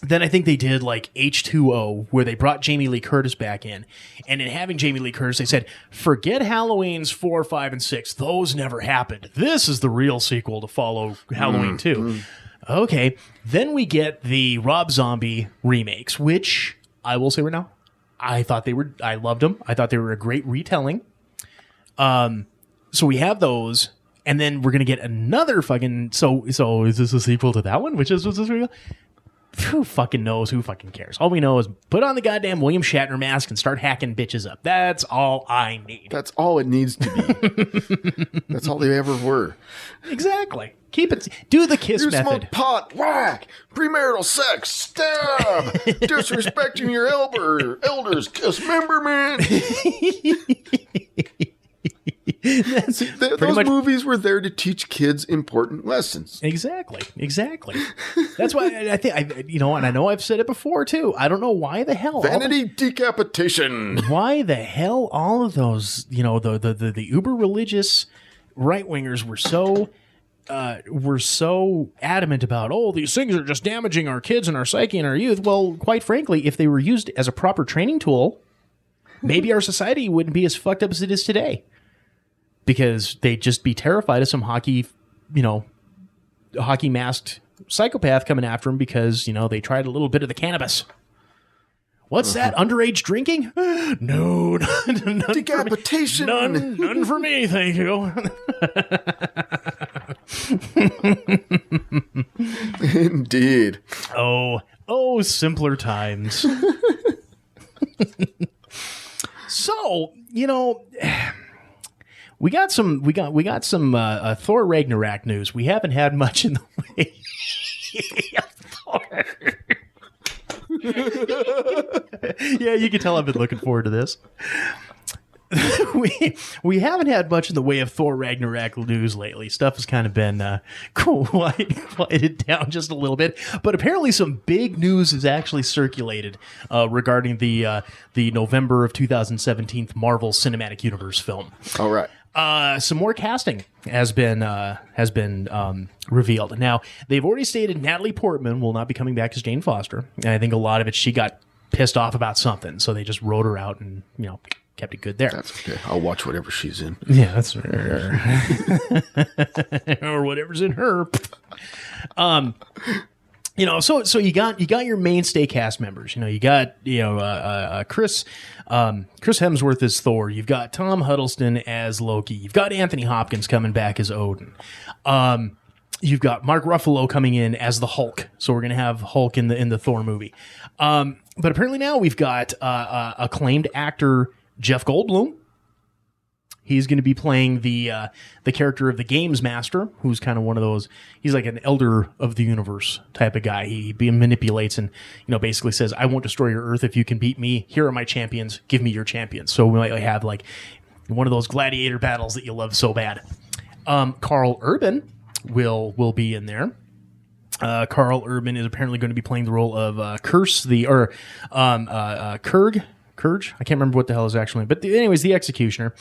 Speaker 3: Then I think they did like H2O, where they brought Jamie Lee Curtis back in. And in having Jamie Lee Curtis, they said, forget Halloween's 4, 5, and 6. Those never happened. This is the real sequel to follow Halloween 2. Okay. Then we get the Rob Zombie remakes, which I will say right now, I loved them. I thought they were a great retelling. So we have those. And then we're going to get another fucking... So is this a sequel to that one? Was this real? Who fucking knows? Who fucking cares? All we know is put on the goddamn William Shatner mask and start hacking bitches up. That's all I need.
Speaker 4: That's all it needs to be. That's all they ever were.
Speaker 3: Exactly. Keep it... Do the kiss
Speaker 4: you
Speaker 3: method.
Speaker 4: Smoke pot, whack, premarital sex, stab, disrespecting your elders, dismember, man. Those movies were there to teach kids important lessons.
Speaker 3: Exactly. That's why I think and I know I've said it before too. I don't know why the hell
Speaker 4: vanity decapitation.
Speaker 3: Why the hell all of those the uber religious right wingers were so adamant about these things are just damaging our kids and our psyche and our youth. Well, quite frankly, if they were used as a proper training tool, maybe our society wouldn't be as fucked up as it is today. Because they'd just be terrified of some hockey masked psychopath coming after them because, they tried a little bit of the cannabis. What's that? Underage drinking? No. None
Speaker 4: Decapitation.
Speaker 3: None for me, thank you.
Speaker 4: Indeed.
Speaker 3: Oh, simpler times. So, We got some Thor Ragnarok news. We haven't had much in the way of Thor. Yeah, you can tell I've been looking forward to this. We haven't had much in the way of Thor Ragnarok news lately. Stuff has kind of been quieted down just a little bit. But apparently some big news is actually circulated regarding the November of 2017 Marvel Cinematic Universe film.
Speaker 4: All right.
Speaker 3: Some more casting has been revealed. Now, they've already stated Natalie Portman will not be coming back as Jane Foster. And I think a lot of it, she got pissed off about something. So they just wrote her out and, kept it good there.
Speaker 4: That's okay. I'll watch whatever she's in.
Speaker 3: Yeah, that's or whatever's in her. So you got your mainstay cast members. You got Chris Hemsworth as Thor. You've got Tom Hiddleston as Loki. You've got Anthony Hopkins coming back as Odin. You've got Mark Ruffalo coming in as the Hulk. So we're gonna have Hulk in the Thor movie. But apparently now we've got acclaimed actor Jeff Goldblum. He's going to be playing the character of the Games Master, who's kind of one of those. He's like an elder of the universe type of guy. He manipulates and basically says, "I won't destroy your Earth if you can beat me. Here are my champions. Give me your champions." So we might have like one of those gladiator battles that you love so bad. Carl Urban will be in there. Carl Urban is apparently going to be playing the role of Kurg. I can't remember what the hell is actually, but anyways, the Executioner.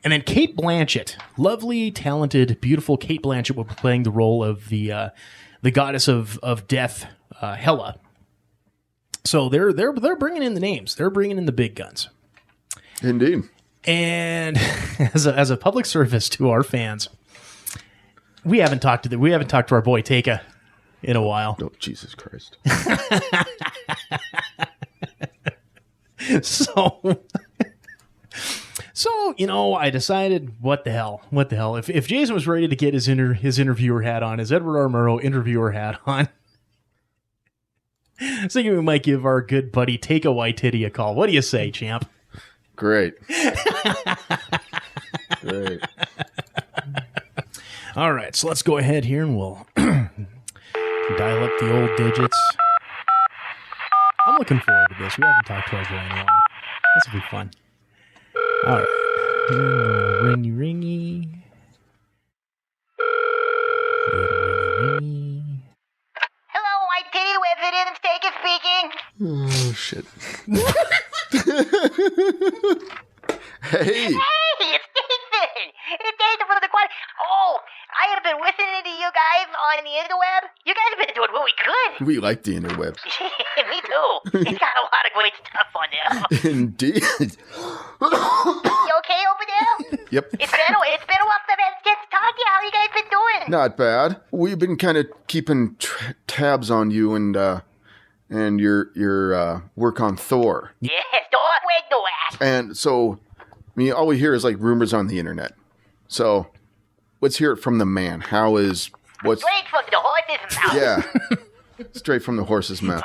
Speaker 3: And then Cate Blanchett, lovely, talented, beautiful Cate Blanchett will be playing the role of the goddess of death, Hela. So they're bringing in the names. They're bringing in the big guns.
Speaker 4: Indeed.
Speaker 3: And as a public service to our fans, we haven't talked to our boy Taika in a while.
Speaker 4: Oh, Jesus Christ.
Speaker 3: So, I decided, what the hell? If Jason was ready to get his interviewer hat on, his Edward R. Murrow interviewer hat on, thinking we might give our good buddy Taika Waititi a call. What do you say, champ?
Speaker 4: Great. Great.
Speaker 3: All right, so let's go ahead here and we'll dial up the old digits. I'm looking forward to this. We haven't talked to our boy in a while. This will be fun. All right. Ringy, ringy. Ringy.
Speaker 10: Hello, Waititi Residence, Taika speaking.
Speaker 4: Oh, shit. Hey.
Speaker 10: Hey, it's Nathan. It's Nathan from the quad. Oh, I have been listening to you guys on the interweb. You guys have been doing really good.
Speaker 4: We like the interwebs.
Speaker 10: Me too. It's got a lot of great stuff on there.
Speaker 4: Indeed.
Speaker 10: You okay over there?
Speaker 4: Yep.
Speaker 10: It's been a while since talked to you. How you guys been doing?
Speaker 4: Not bad. We've been kind of keeping tabs on you and your work on Thor.
Speaker 10: Yes, Thor Ragnarok.
Speaker 4: And so, all we hear is like rumors on the internet. So, let's hear it from the man. What's
Speaker 10: Straight from the horse's mouth.
Speaker 4: Yeah. Straight from the horse's mouth.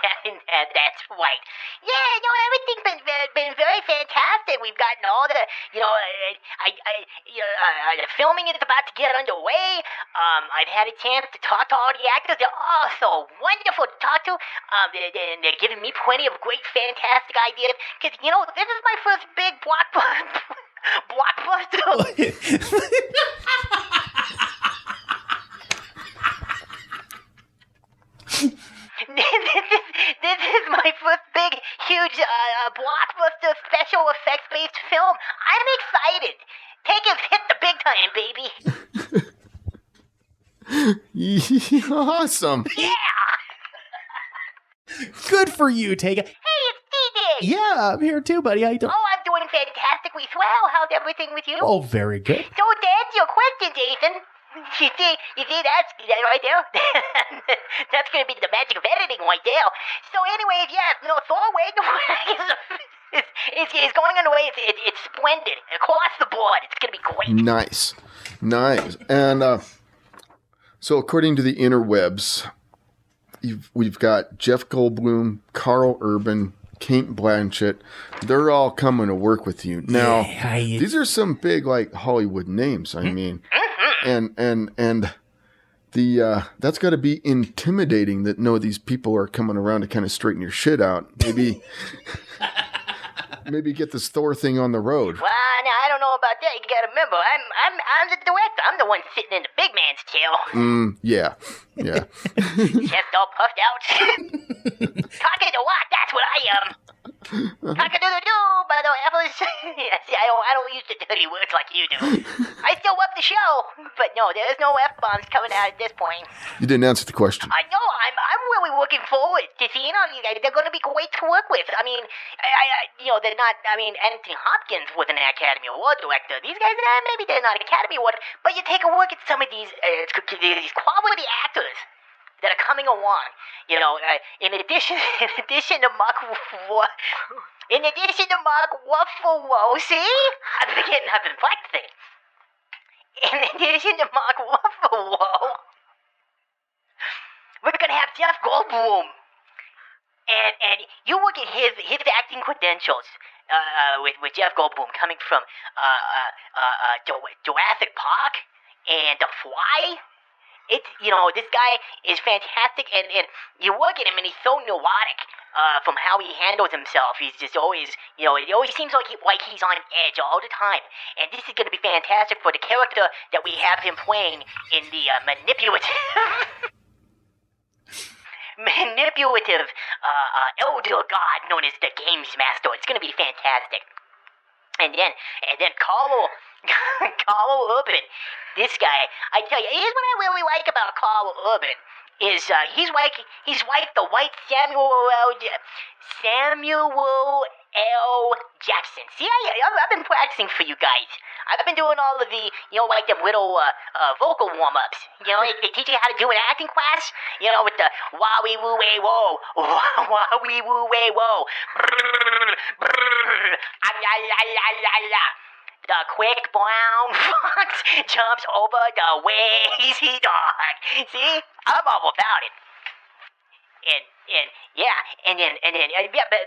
Speaker 10: That's right. Yeah, everything's been very fantastic. We've gotten all the, the filming is about to get underway. I've had a chance to talk to all the actors. They're all so wonderful to talk to. They're giving me plenty of great, fantastic ideas. Because, this is my first big blockbuster. This is my first big, huge, blockbuster special effects-based film. I'm excited. Take it, hit the big time, baby.
Speaker 4: Awesome.
Speaker 10: Yeah.
Speaker 3: Good for you, Taika.
Speaker 10: Hey, it's DJ.
Speaker 3: Yeah, I'm here too, buddy. How you doing?
Speaker 10: Oh, I'm doing fantastically swell. How's everything with you?
Speaker 3: Oh, very good.
Speaker 10: So to answer your question, Jason, you see that right there? That's going to be the magic of editing right there. So anyways, yes, Thor Ragnarok is going on the way. It's splendid. Across the board, it's going to be great.
Speaker 4: Nice. And so according to the interwebs, we've got Jeff Goldblum, Carl Urban, Kate Blanchett. They're all coming to work with you. Now, these are some big, Hollywood names, I mean. And the that's got to be intimidating that these people are coming around to kind of straighten your shit out. Maybe get this Thor thing on the road.
Speaker 10: Well, now, I don't know about that. You got to remember, I'm the director. I'm the one sitting in the big man's chair.
Speaker 4: Yeah.
Speaker 10: Chest all puffed out. Talking to what? That's what I am. Talking to the dude, by the way. I don't use the dirty words like you do. I still love the show, but no, there's no F-bombs coming out at this point.
Speaker 4: You didn't answer the question.
Speaker 10: I know. I'm really looking forward to seeing you guys. They're going to be great to work with. I mean, they're not. I mean, Anthony Hopkins was an Academy Award director. These guys, maybe they're not Academy Award, but you take a look at some of these quality actors that are coming along. In addition to Mark Ruffalo, see? I've been practicing. In addition to Mark Ruffalo, we're gonna have Jeff Goldblum. And you look at his acting credentials with Jeff Goldblum coming from Jurassic Park and The Fly. It's this guy is fantastic, and you look at him and he's so neurotic from how he handles himself. He's just always it always seems like he's on edge all the time. And this is going to be fantastic for the character that we have him playing in the manipulative elder god known as the Games Master. It's going to be fantastic. And then Carl Urban, this guy, I tell you, here's what I really like about Carl Urban is he's like the white Samuel L. Jackson. See, I've been practicing for you guys. I've been doing all of the, them little vocal warm-ups. They teach you how to do an acting class, with the wah-wee-woo-way-whoa, wah-wee-woo-way-whoa, The quick brown fox jumps over the lazy dog. See? I'm all about it.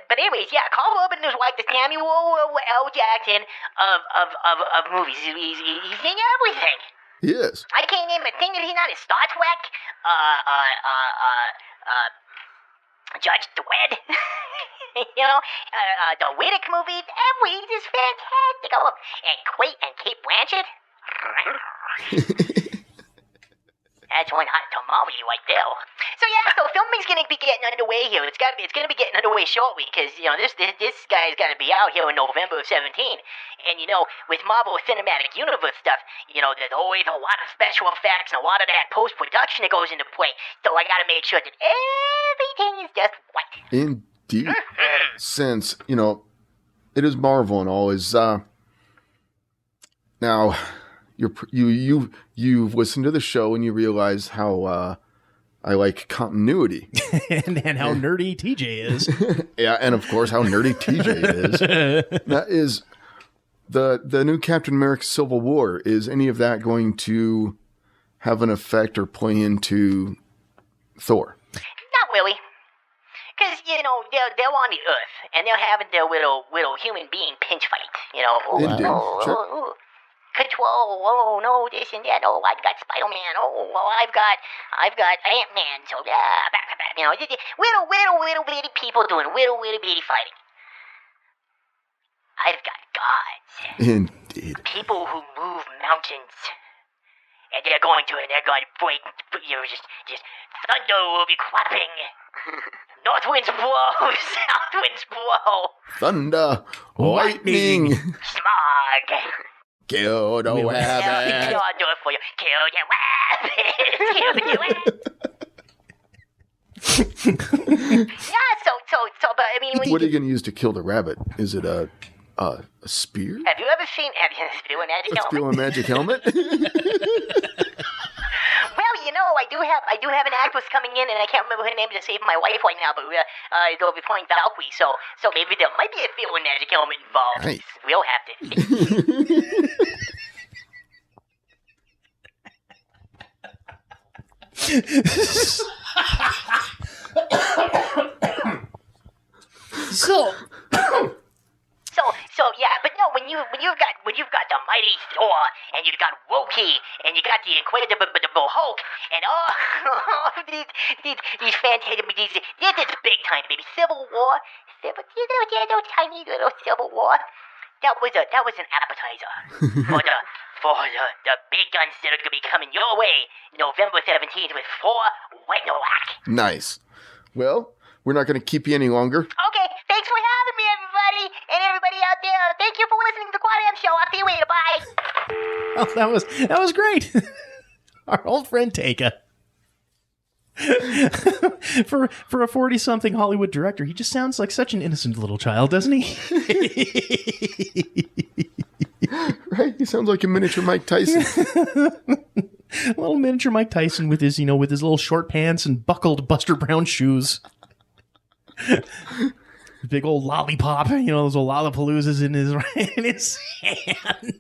Speaker 10: But anyways, yeah, Carl Urban is like the Samuel L. Jackson of movies. He's in everything.
Speaker 4: He is.
Speaker 10: I can't name a thing that he's not in. Star Trek, Judge Dredd, the Riddick movie. He's just fantastic. I love and Kate Blanchett. That's one hot tamale right there. So yeah, so filming's gonna be getting underway here. It's gonna be getting underway shortly because this guy's gotta be out here in November of 2017. And with Marvel Cinematic Universe stuff, there's always a lot of special effects and a lot of that post-production that goes into play. So I gotta make sure that everything is just right.
Speaker 4: Indeed. Since it is Marvel and all is now. You've listened to the show and you realize how I like continuity
Speaker 3: and how nerdy TJ is.
Speaker 4: Yeah, and of course how nerdy TJ is. That is the new Captain America: Civil War. Is any of that going to have an effect or play into Thor?
Speaker 10: Not really, because they're on the Earth and they're having their little human being pinch fight.
Speaker 4: Indeed. Sure.
Speaker 10: Control, no, this and that, I've got Spider-Man, I've got Ant-Man, so little bitty people doing little bitty fighting. I've got gods.
Speaker 4: Indeed.
Speaker 10: People who move mountains. And they're going to break, just thunder will be clapping. North winds blow, south winds blow.
Speaker 4: Thunder, lightning,
Speaker 10: smog.
Speaker 4: Kill the rabbit.
Speaker 10: I'll do it for you. Kill the rabbit. Yeah, but I mean...
Speaker 4: What are you going to use to kill the rabbit? Is it a spear?
Speaker 10: Have you ever seen...
Speaker 4: A spear and magic helmet?
Speaker 10: Well, I do have an actress coming in, and I can't remember her name to save my life right now, but they'll be playing Valkyrie, so maybe there might be a spear and magic helmet involved.
Speaker 4: Nice.
Speaker 10: We'll have to see. So yeah, but no, when you've got the mighty Thor and you've got Loki and you got the Incredible Hulk and all these fantastic this is big time, baby. Civil War, tiny little Civil War. That was an appetizer for the big guns that are gonna be coming your way November 17th with Thor Ragnarok.
Speaker 4: Nice. Well, we're not going to keep you any longer.
Speaker 10: Okay, thanks for having me, everybody, and everybody out there. Thank you for listening to the Quad M Show. I'll see you later. Bye.
Speaker 3: Oh, that was great. Our old friend Taika. For a 40-something Hollywood director, he just sounds like such an innocent little child, doesn't he?
Speaker 4: Right? He sounds like a miniature Mike Tyson.
Speaker 3: A little miniature Mike Tyson with his little short pants and buckled Buster Brown shoes. Big old lollipop, those old Lollapaloozas in his hand.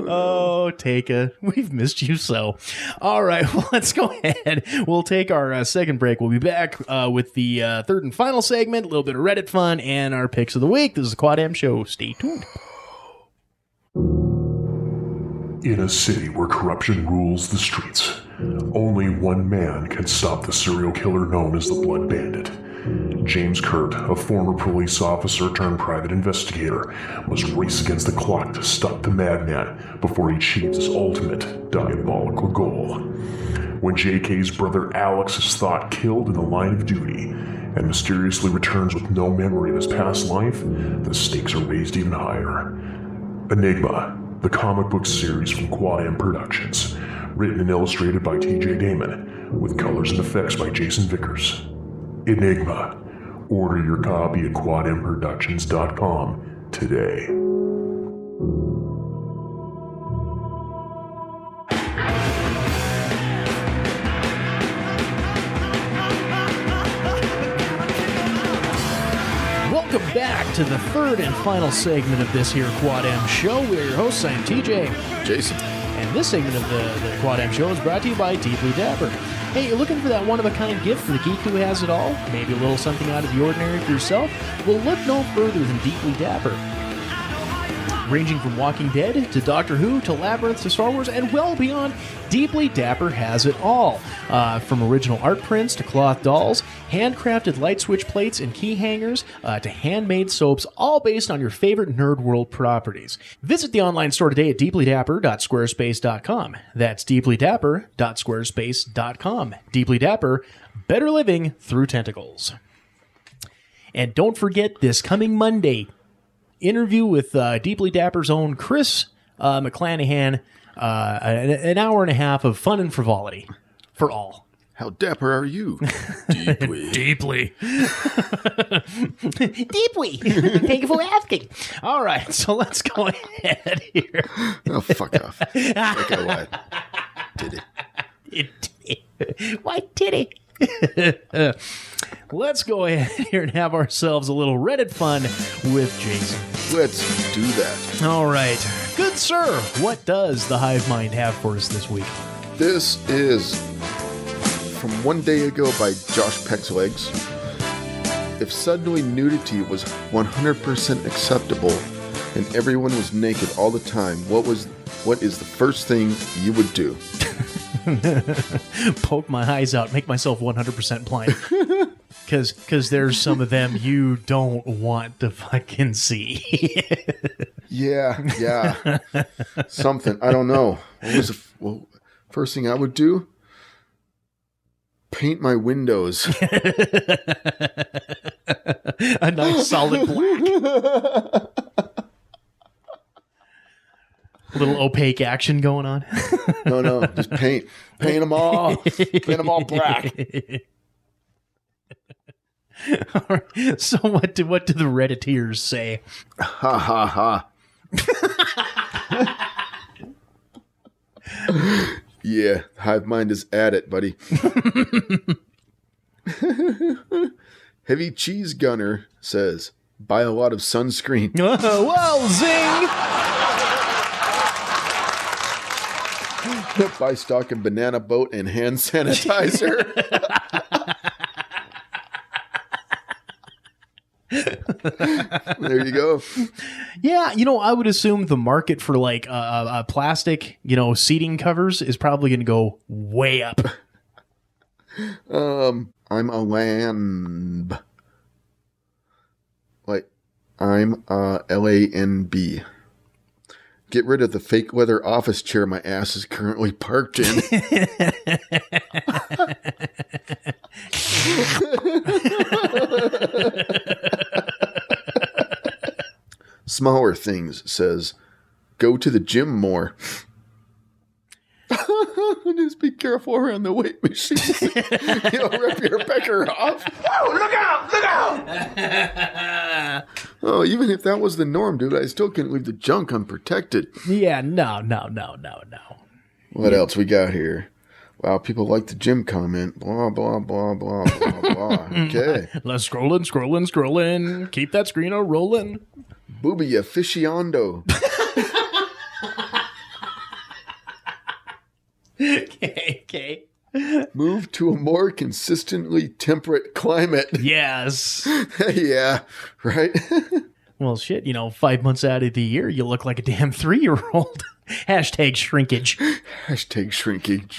Speaker 3: Oh, Taika, we've missed you so. All right, well, let's go ahead. We'll take our second break. We'll be back with the third and final segment, a little bit of Reddit fun, and our picks of the week. This is the Quad M Show. Stay tuned.
Speaker 11: In a city where corruption rules the streets, only one man can stop the serial killer known as the Blood Bandit. James Kurt, a former police officer turned private investigator, must race against the clock to stop the madman before he achieves his ultimate diabolical goal. When JK's brother Alex is thought killed in the line of duty and mysteriously returns with no memory of his past life, the stakes are raised even higher. Enigma, the comic book series from Quad M Productions, written and illustrated by TJ Damon, with colors and effects by Jason Vickers. Enigma. Order your copy at quadmproductions.com today.
Speaker 3: Welcome back to the third and final segment of this here Quad M show. We're your hosts. I'm TJ.
Speaker 4: Jason.
Speaker 3: And this segment of the Quad M show is brought to you by Deeply Dapper. Hey, you're looking for that one-of-a-kind gift for the geek who has it all? Maybe a little something out of the ordinary for yourself? Well, look no further than Deeply Dapper. Ranging from Walking Dead to Doctor Who to Labyrinth to Star Wars and well beyond, Deeply Dapper has it all. From original art prints to cloth dolls, handcrafted light switch plates and key hangers, to handmade soaps, all based on your favorite Nerd World properties. Visit the online store today at deeplydapper.squarespace.com. That's deeplydapper.squarespace.com. Deeply Dapper, better living through tentacles. And don't forget this coming Monday, interview with Deeply Dapper's own Chris McClanahan, an hour and a half of fun and frivolity for all.
Speaker 4: How dapper are you? Deeply.
Speaker 3: Deeply. Deeply. Thank you for asking. All right, so let's go ahead here.
Speaker 4: Oh, fuck off. Like I lied. Did
Speaker 3: it? Why did it? Let's go ahead here and have ourselves a little Reddit fun with Jason.
Speaker 4: Let's do that.
Speaker 3: All right. Good sir, what does the Hive Mind have for us this week?
Speaker 4: This is from one day ago by Josh Peckslegs. If suddenly nudity was 100% acceptable and everyone was naked all the time, what is the first thing you would do?
Speaker 3: Poke my eyes out, make myself 100% blind. Because there's some of them you don't want to fucking see.
Speaker 4: Yeah. Something. I don't know. What was the first thing I would do? Paint my windows.
Speaker 3: A nice solid black. A little opaque action going on.
Speaker 4: No. Just paint. Paint them all. Paint them all black.
Speaker 3: All right. So what do the Redditors say?
Speaker 4: Ha ha ha. Yeah, Hive Mind is at it, buddy. Heavy Cheese Gunner says, buy a lot of sunscreen.
Speaker 3: Well, zing!
Speaker 4: Buy stock in banana boat and hand sanitizer. There you go.
Speaker 3: Yeah, I would assume the market for like plastic, seating covers is probably going to go way up.
Speaker 4: I'm a lamb. Like, I'm a LANB. Get rid of the fake leather office chair my ass is currently parked in. Smaller Things says, go to the gym more. Just be careful around the weight machines. You'll rip your pecker off.
Speaker 2: Oh, look out! Look out!
Speaker 4: Oh, even if that was the norm, dude, I still couldn't leave the junk unprotected.
Speaker 3: Yeah, no.
Speaker 4: What else we got here? Wow, people like the gym comment. Blah, blah, blah, blah, blah, blah. Okay.
Speaker 3: Let's scrolling. Keep that screen a-rolling.
Speaker 4: Booby aficionado.
Speaker 3: Okay.
Speaker 4: Move to a more consistently temperate climate.
Speaker 3: Yes.
Speaker 4: Yeah, right?
Speaker 3: Well, shit, 5 months out of the year, you look like a damn 3-year-old. Hashtag shrinkage.
Speaker 4: Hashtag shrinkage.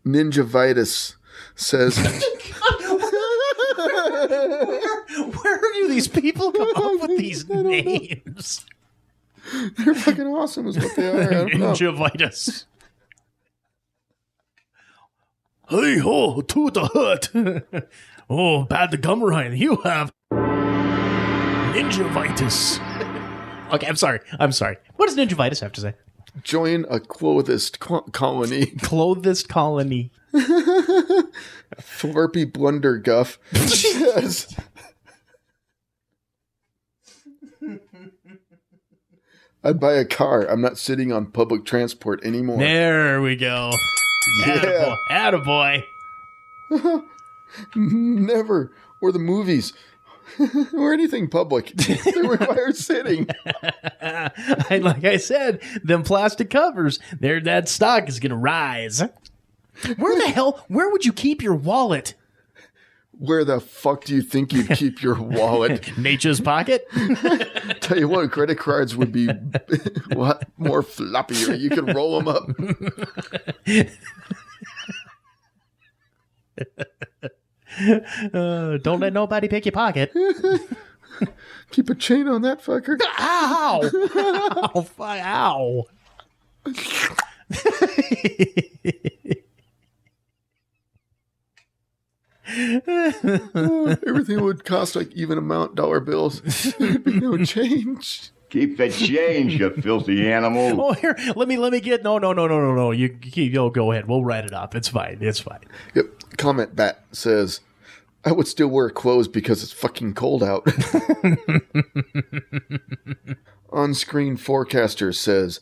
Speaker 4: Ninjavitis says...
Speaker 3: Where do these people come up with these names?
Speaker 4: They're fucking awesome is what they are.
Speaker 3: Ninjavitis. Hey ho, to the hut. Oh, bad the gummerine. You have Ninjavitis. Okay, I'm sorry. What does Ninjavitis have to say?
Speaker 4: Join a clothist colony.
Speaker 3: Clothist colony.
Speaker 4: Flurpy Blunderguff says... I'd buy a car. I'm not sitting on public transport anymore.
Speaker 3: There we go.
Speaker 4: Yeah.
Speaker 3: Attaboy.
Speaker 4: Never or the movies or anything public. They require sitting.
Speaker 3: And like I said, them plastic covers, that stock is going to rise. Where would you keep your wallet?
Speaker 4: Where the fuck do you think you'd keep your wallet?
Speaker 3: Nature's pocket?
Speaker 4: Tell you what, credit cards would be more floppier. You could roll them up.
Speaker 3: Don't let nobody pick your pocket.
Speaker 4: Keep a chain on that fucker.
Speaker 3: Ow! Ow!
Speaker 4: Everything would cost like even amount dollar bills. There'd be no change.
Speaker 12: Keep the change, you filthy animal.
Speaker 3: Oh, here, let me get. No. You go ahead. We'll write it up. It's fine.
Speaker 4: Yep. Comment Bat says, I would still wear clothes because it's fucking cold out. On-screen forecaster says,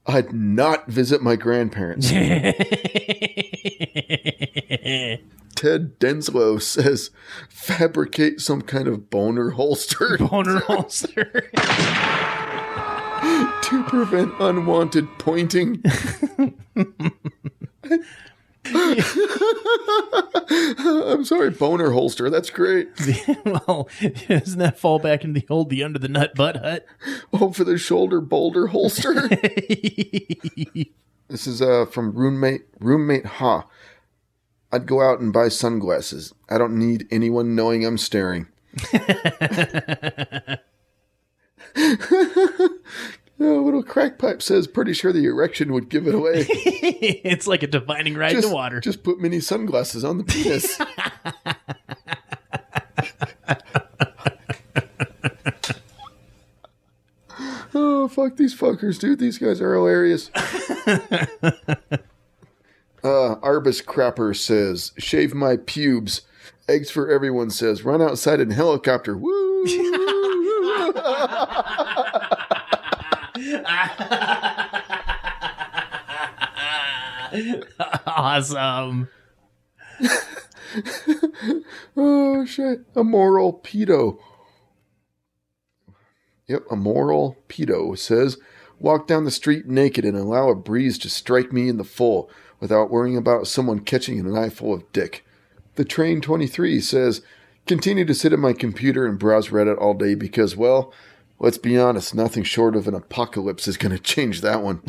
Speaker 4: I'd not visit my grandparents. Ted Denslow says, fabricate some kind of boner holster.
Speaker 3: Boner holster.
Speaker 4: To prevent unwanted pointing. I'm sorry, boner holster. That's great.
Speaker 3: Well, doesn't that fall back into the under the nut butt hut?
Speaker 4: Oh, for the shoulder boulder holster. This is from roommate Ha. I'd go out and buy sunglasses. I don't need anyone knowing I'm staring. Little crack pipe says, pretty sure the erection would give it away.
Speaker 3: It's like a defining ride to water.
Speaker 4: Just put mini sunglasses on the penis. Oh, fuck these fuckers, dude. These guys are hilarious. Arbus Crapper says, shave my pubes. Eggs for everyone says, run outside in helicopter. Woo!
Speaker 3: Awesome.
Speaker 4: Oh, shit. A moral pedo. Yep, a moral pedo says, walk down the street naked and allow a breeze to strike me in the full without worrying about someone catching an eyeful of dick. The Train 23 says, continue to sit at my computer and browse Reddit all day because, well, let's be honest, nothing short of an apocalypse is going to change that one.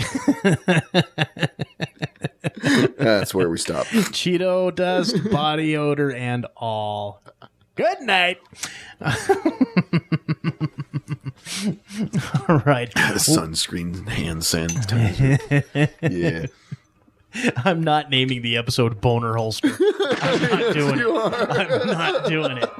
Speaker 4: That's where we stop.
Speaker 3: Cheeto dust, body odor, and all. Good night. All right.
Speaker 4: Sunscreen hand sanitizer. Yeah.
Speaker 3: I'm not naming the episode Boner Holster. I'm not doing it. I'm not doing it.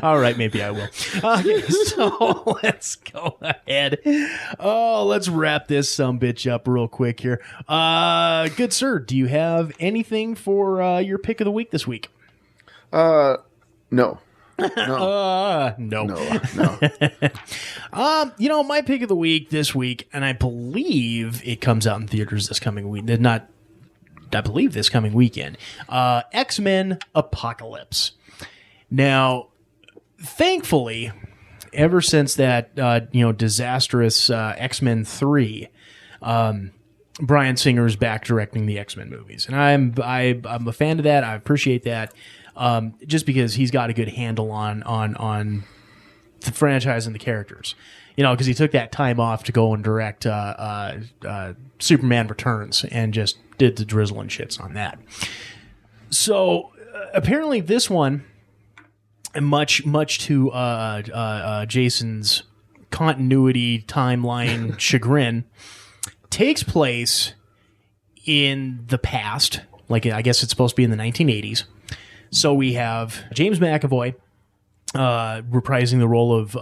Speaker 3: All right, maybe I will. Okay, so let's go ahead. Oh, let's wrap this sumbitch up real quick here. Good sir, do you have anything for your pick of the week this week?
Speaker 4: No.
Speaker 3: No. My pick of the week this week, and I believe it comes out in theaters this coming week. I believe this coming weekend. X-Men Apocalypse. Now, thankfully, ever since that disastrous X-Men 3, Bryan Singer's back directing the X-Men movies, and I'm a fan of that. I appreciate that. Just because he's got a good handle on the franchise and the characters, because he took that time off to go and direct Superman Returns and just did the drizzle and shits on that. So apparently this one, much to Jason's continuity timeline chagrin, takes place in the past. Like, I guess it's supposed to be in the 1980s. So we have James McAvoy reprising the role of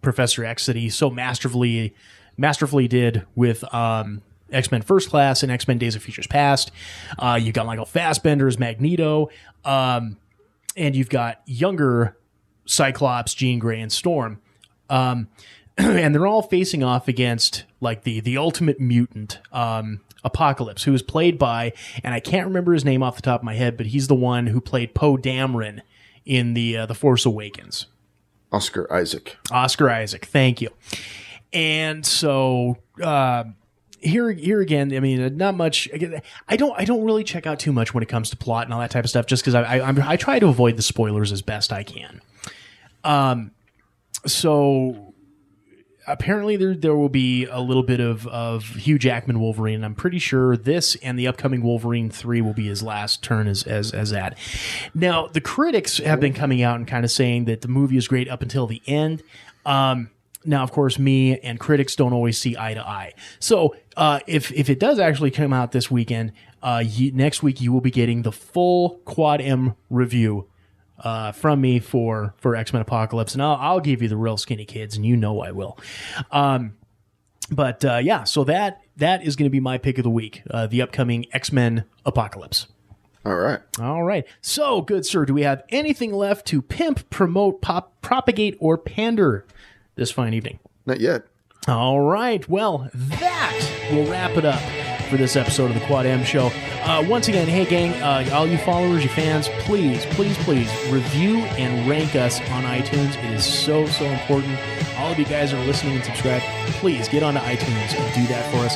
Speaker 3: Professor X that he so masterfully did with X-Men First Class and X-Men Days of Futures Past. You've got Michael Fassbender as Magneto, and you've got younger Cyclops, Jean Grey, and Storm. And they're all facing off against like the ultimate mutant, Apocalypse, who is played by, and I can't remember his name off the top of my head, but he's the one who played Poe Dameron in the Force Awakens.
Speaker 4: Oscar Isaac.
Speaker 3: Oscar Isaac, thank you. And so here again, I mean, not much. I don't really check out too much when it comes to plot and all that type of stuff, just because I try to avoid the spoilers as best I can. So apparently there will be a little bit of Hugh Jackman Wolverine, and I'm pretty sure this and the upcoming Wolverine 3 will be his last turn as that. Now, the critics have been coming out and kind of saying that the movie is great up until the end. Now, of course, me and critics don't always see eye to eye. So if it does actually come out this weekend, next week you will be getting the full Quad M review from me for X-Men Apocalypse, and I'll give you the real skinny kids, and you know I will. Yeah, so that is going to be my pick of the week, the upcoming X-Men Apocalypse.
Speaker 4: All right.
Speaker 3: So, good sir, do we have anything left to pimp, promote, propagate, or pander this fine evening?
Speaker 4: Not yet.
Speaker 3: All right. Well, that will wrap it up for this episode of the Quad M Show. Once again, hey gang, all you followers, you fans, please review and rank us on iTunes. It is so important. All of you guys that are listening and subscribe, please get onto iTunes and do that for us.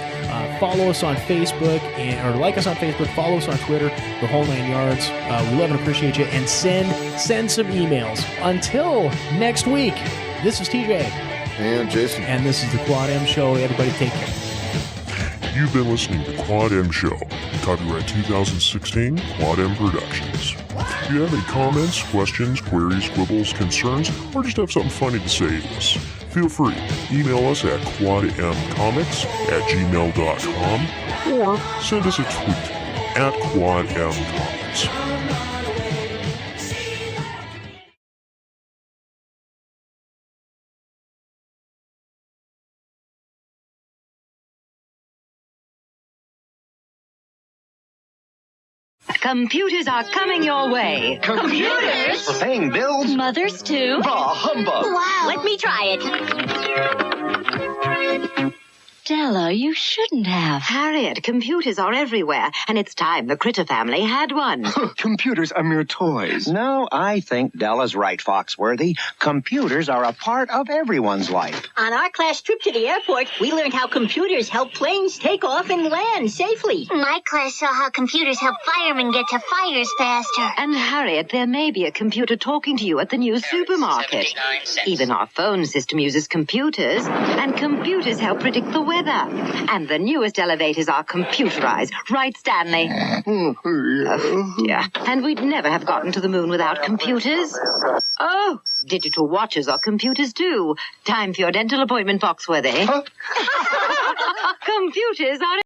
Speaker 3: Follow us on Facebook, or like us on Facebook, follow us on Twitter, the whole 9 yards. We love and appreciate you, and send some emails. Until next week, this is TJ.
Speaker 4: And Jason.
Speaker 3: And this is the Quad M Show. Everybody take care.
Speaker 11: You've been listening to Quad M Show, copyright 2016, Quad M Productions. If you have any comments, questions, queries, quibbles, concerns, or just have something funny to say to us, feel free. Email us at quadmcomics@gmail.com or send us a tweet at quadmcomics.
Speaker 13: Computers are coming your way.
Speaker 2: Computers? For paying bills?
Speaker 13: Mothers, too.
Speaker 2: Bah, humbug.
Speaker 13: Wow. Let me try it. Stella, you shouldn't have. Harriet, computers are everywhere, and it's time the Critter family had one.
Speaker 14: Computers are mere toys. No, I think Della's right, Foxworthy. Computers are a part of everyone's life.
Speaker 15: On our class trip to the airport, we learned how computers help planes take off and land safely.
Speaker 16: My class saw how computers help firemen get to fires faster.
Speaker 13: And Harriet, there may be a computer talking to you at the new supermarket. Even our phone system uses computers, and computers help predict the weather. And the newest elevators are computerized. Right, Stanley? Yeah. And we'd never have gotten to the moon without computers. Oh, digital watches are computers, too. Time for your dental appointment, Foxworthy. Computers are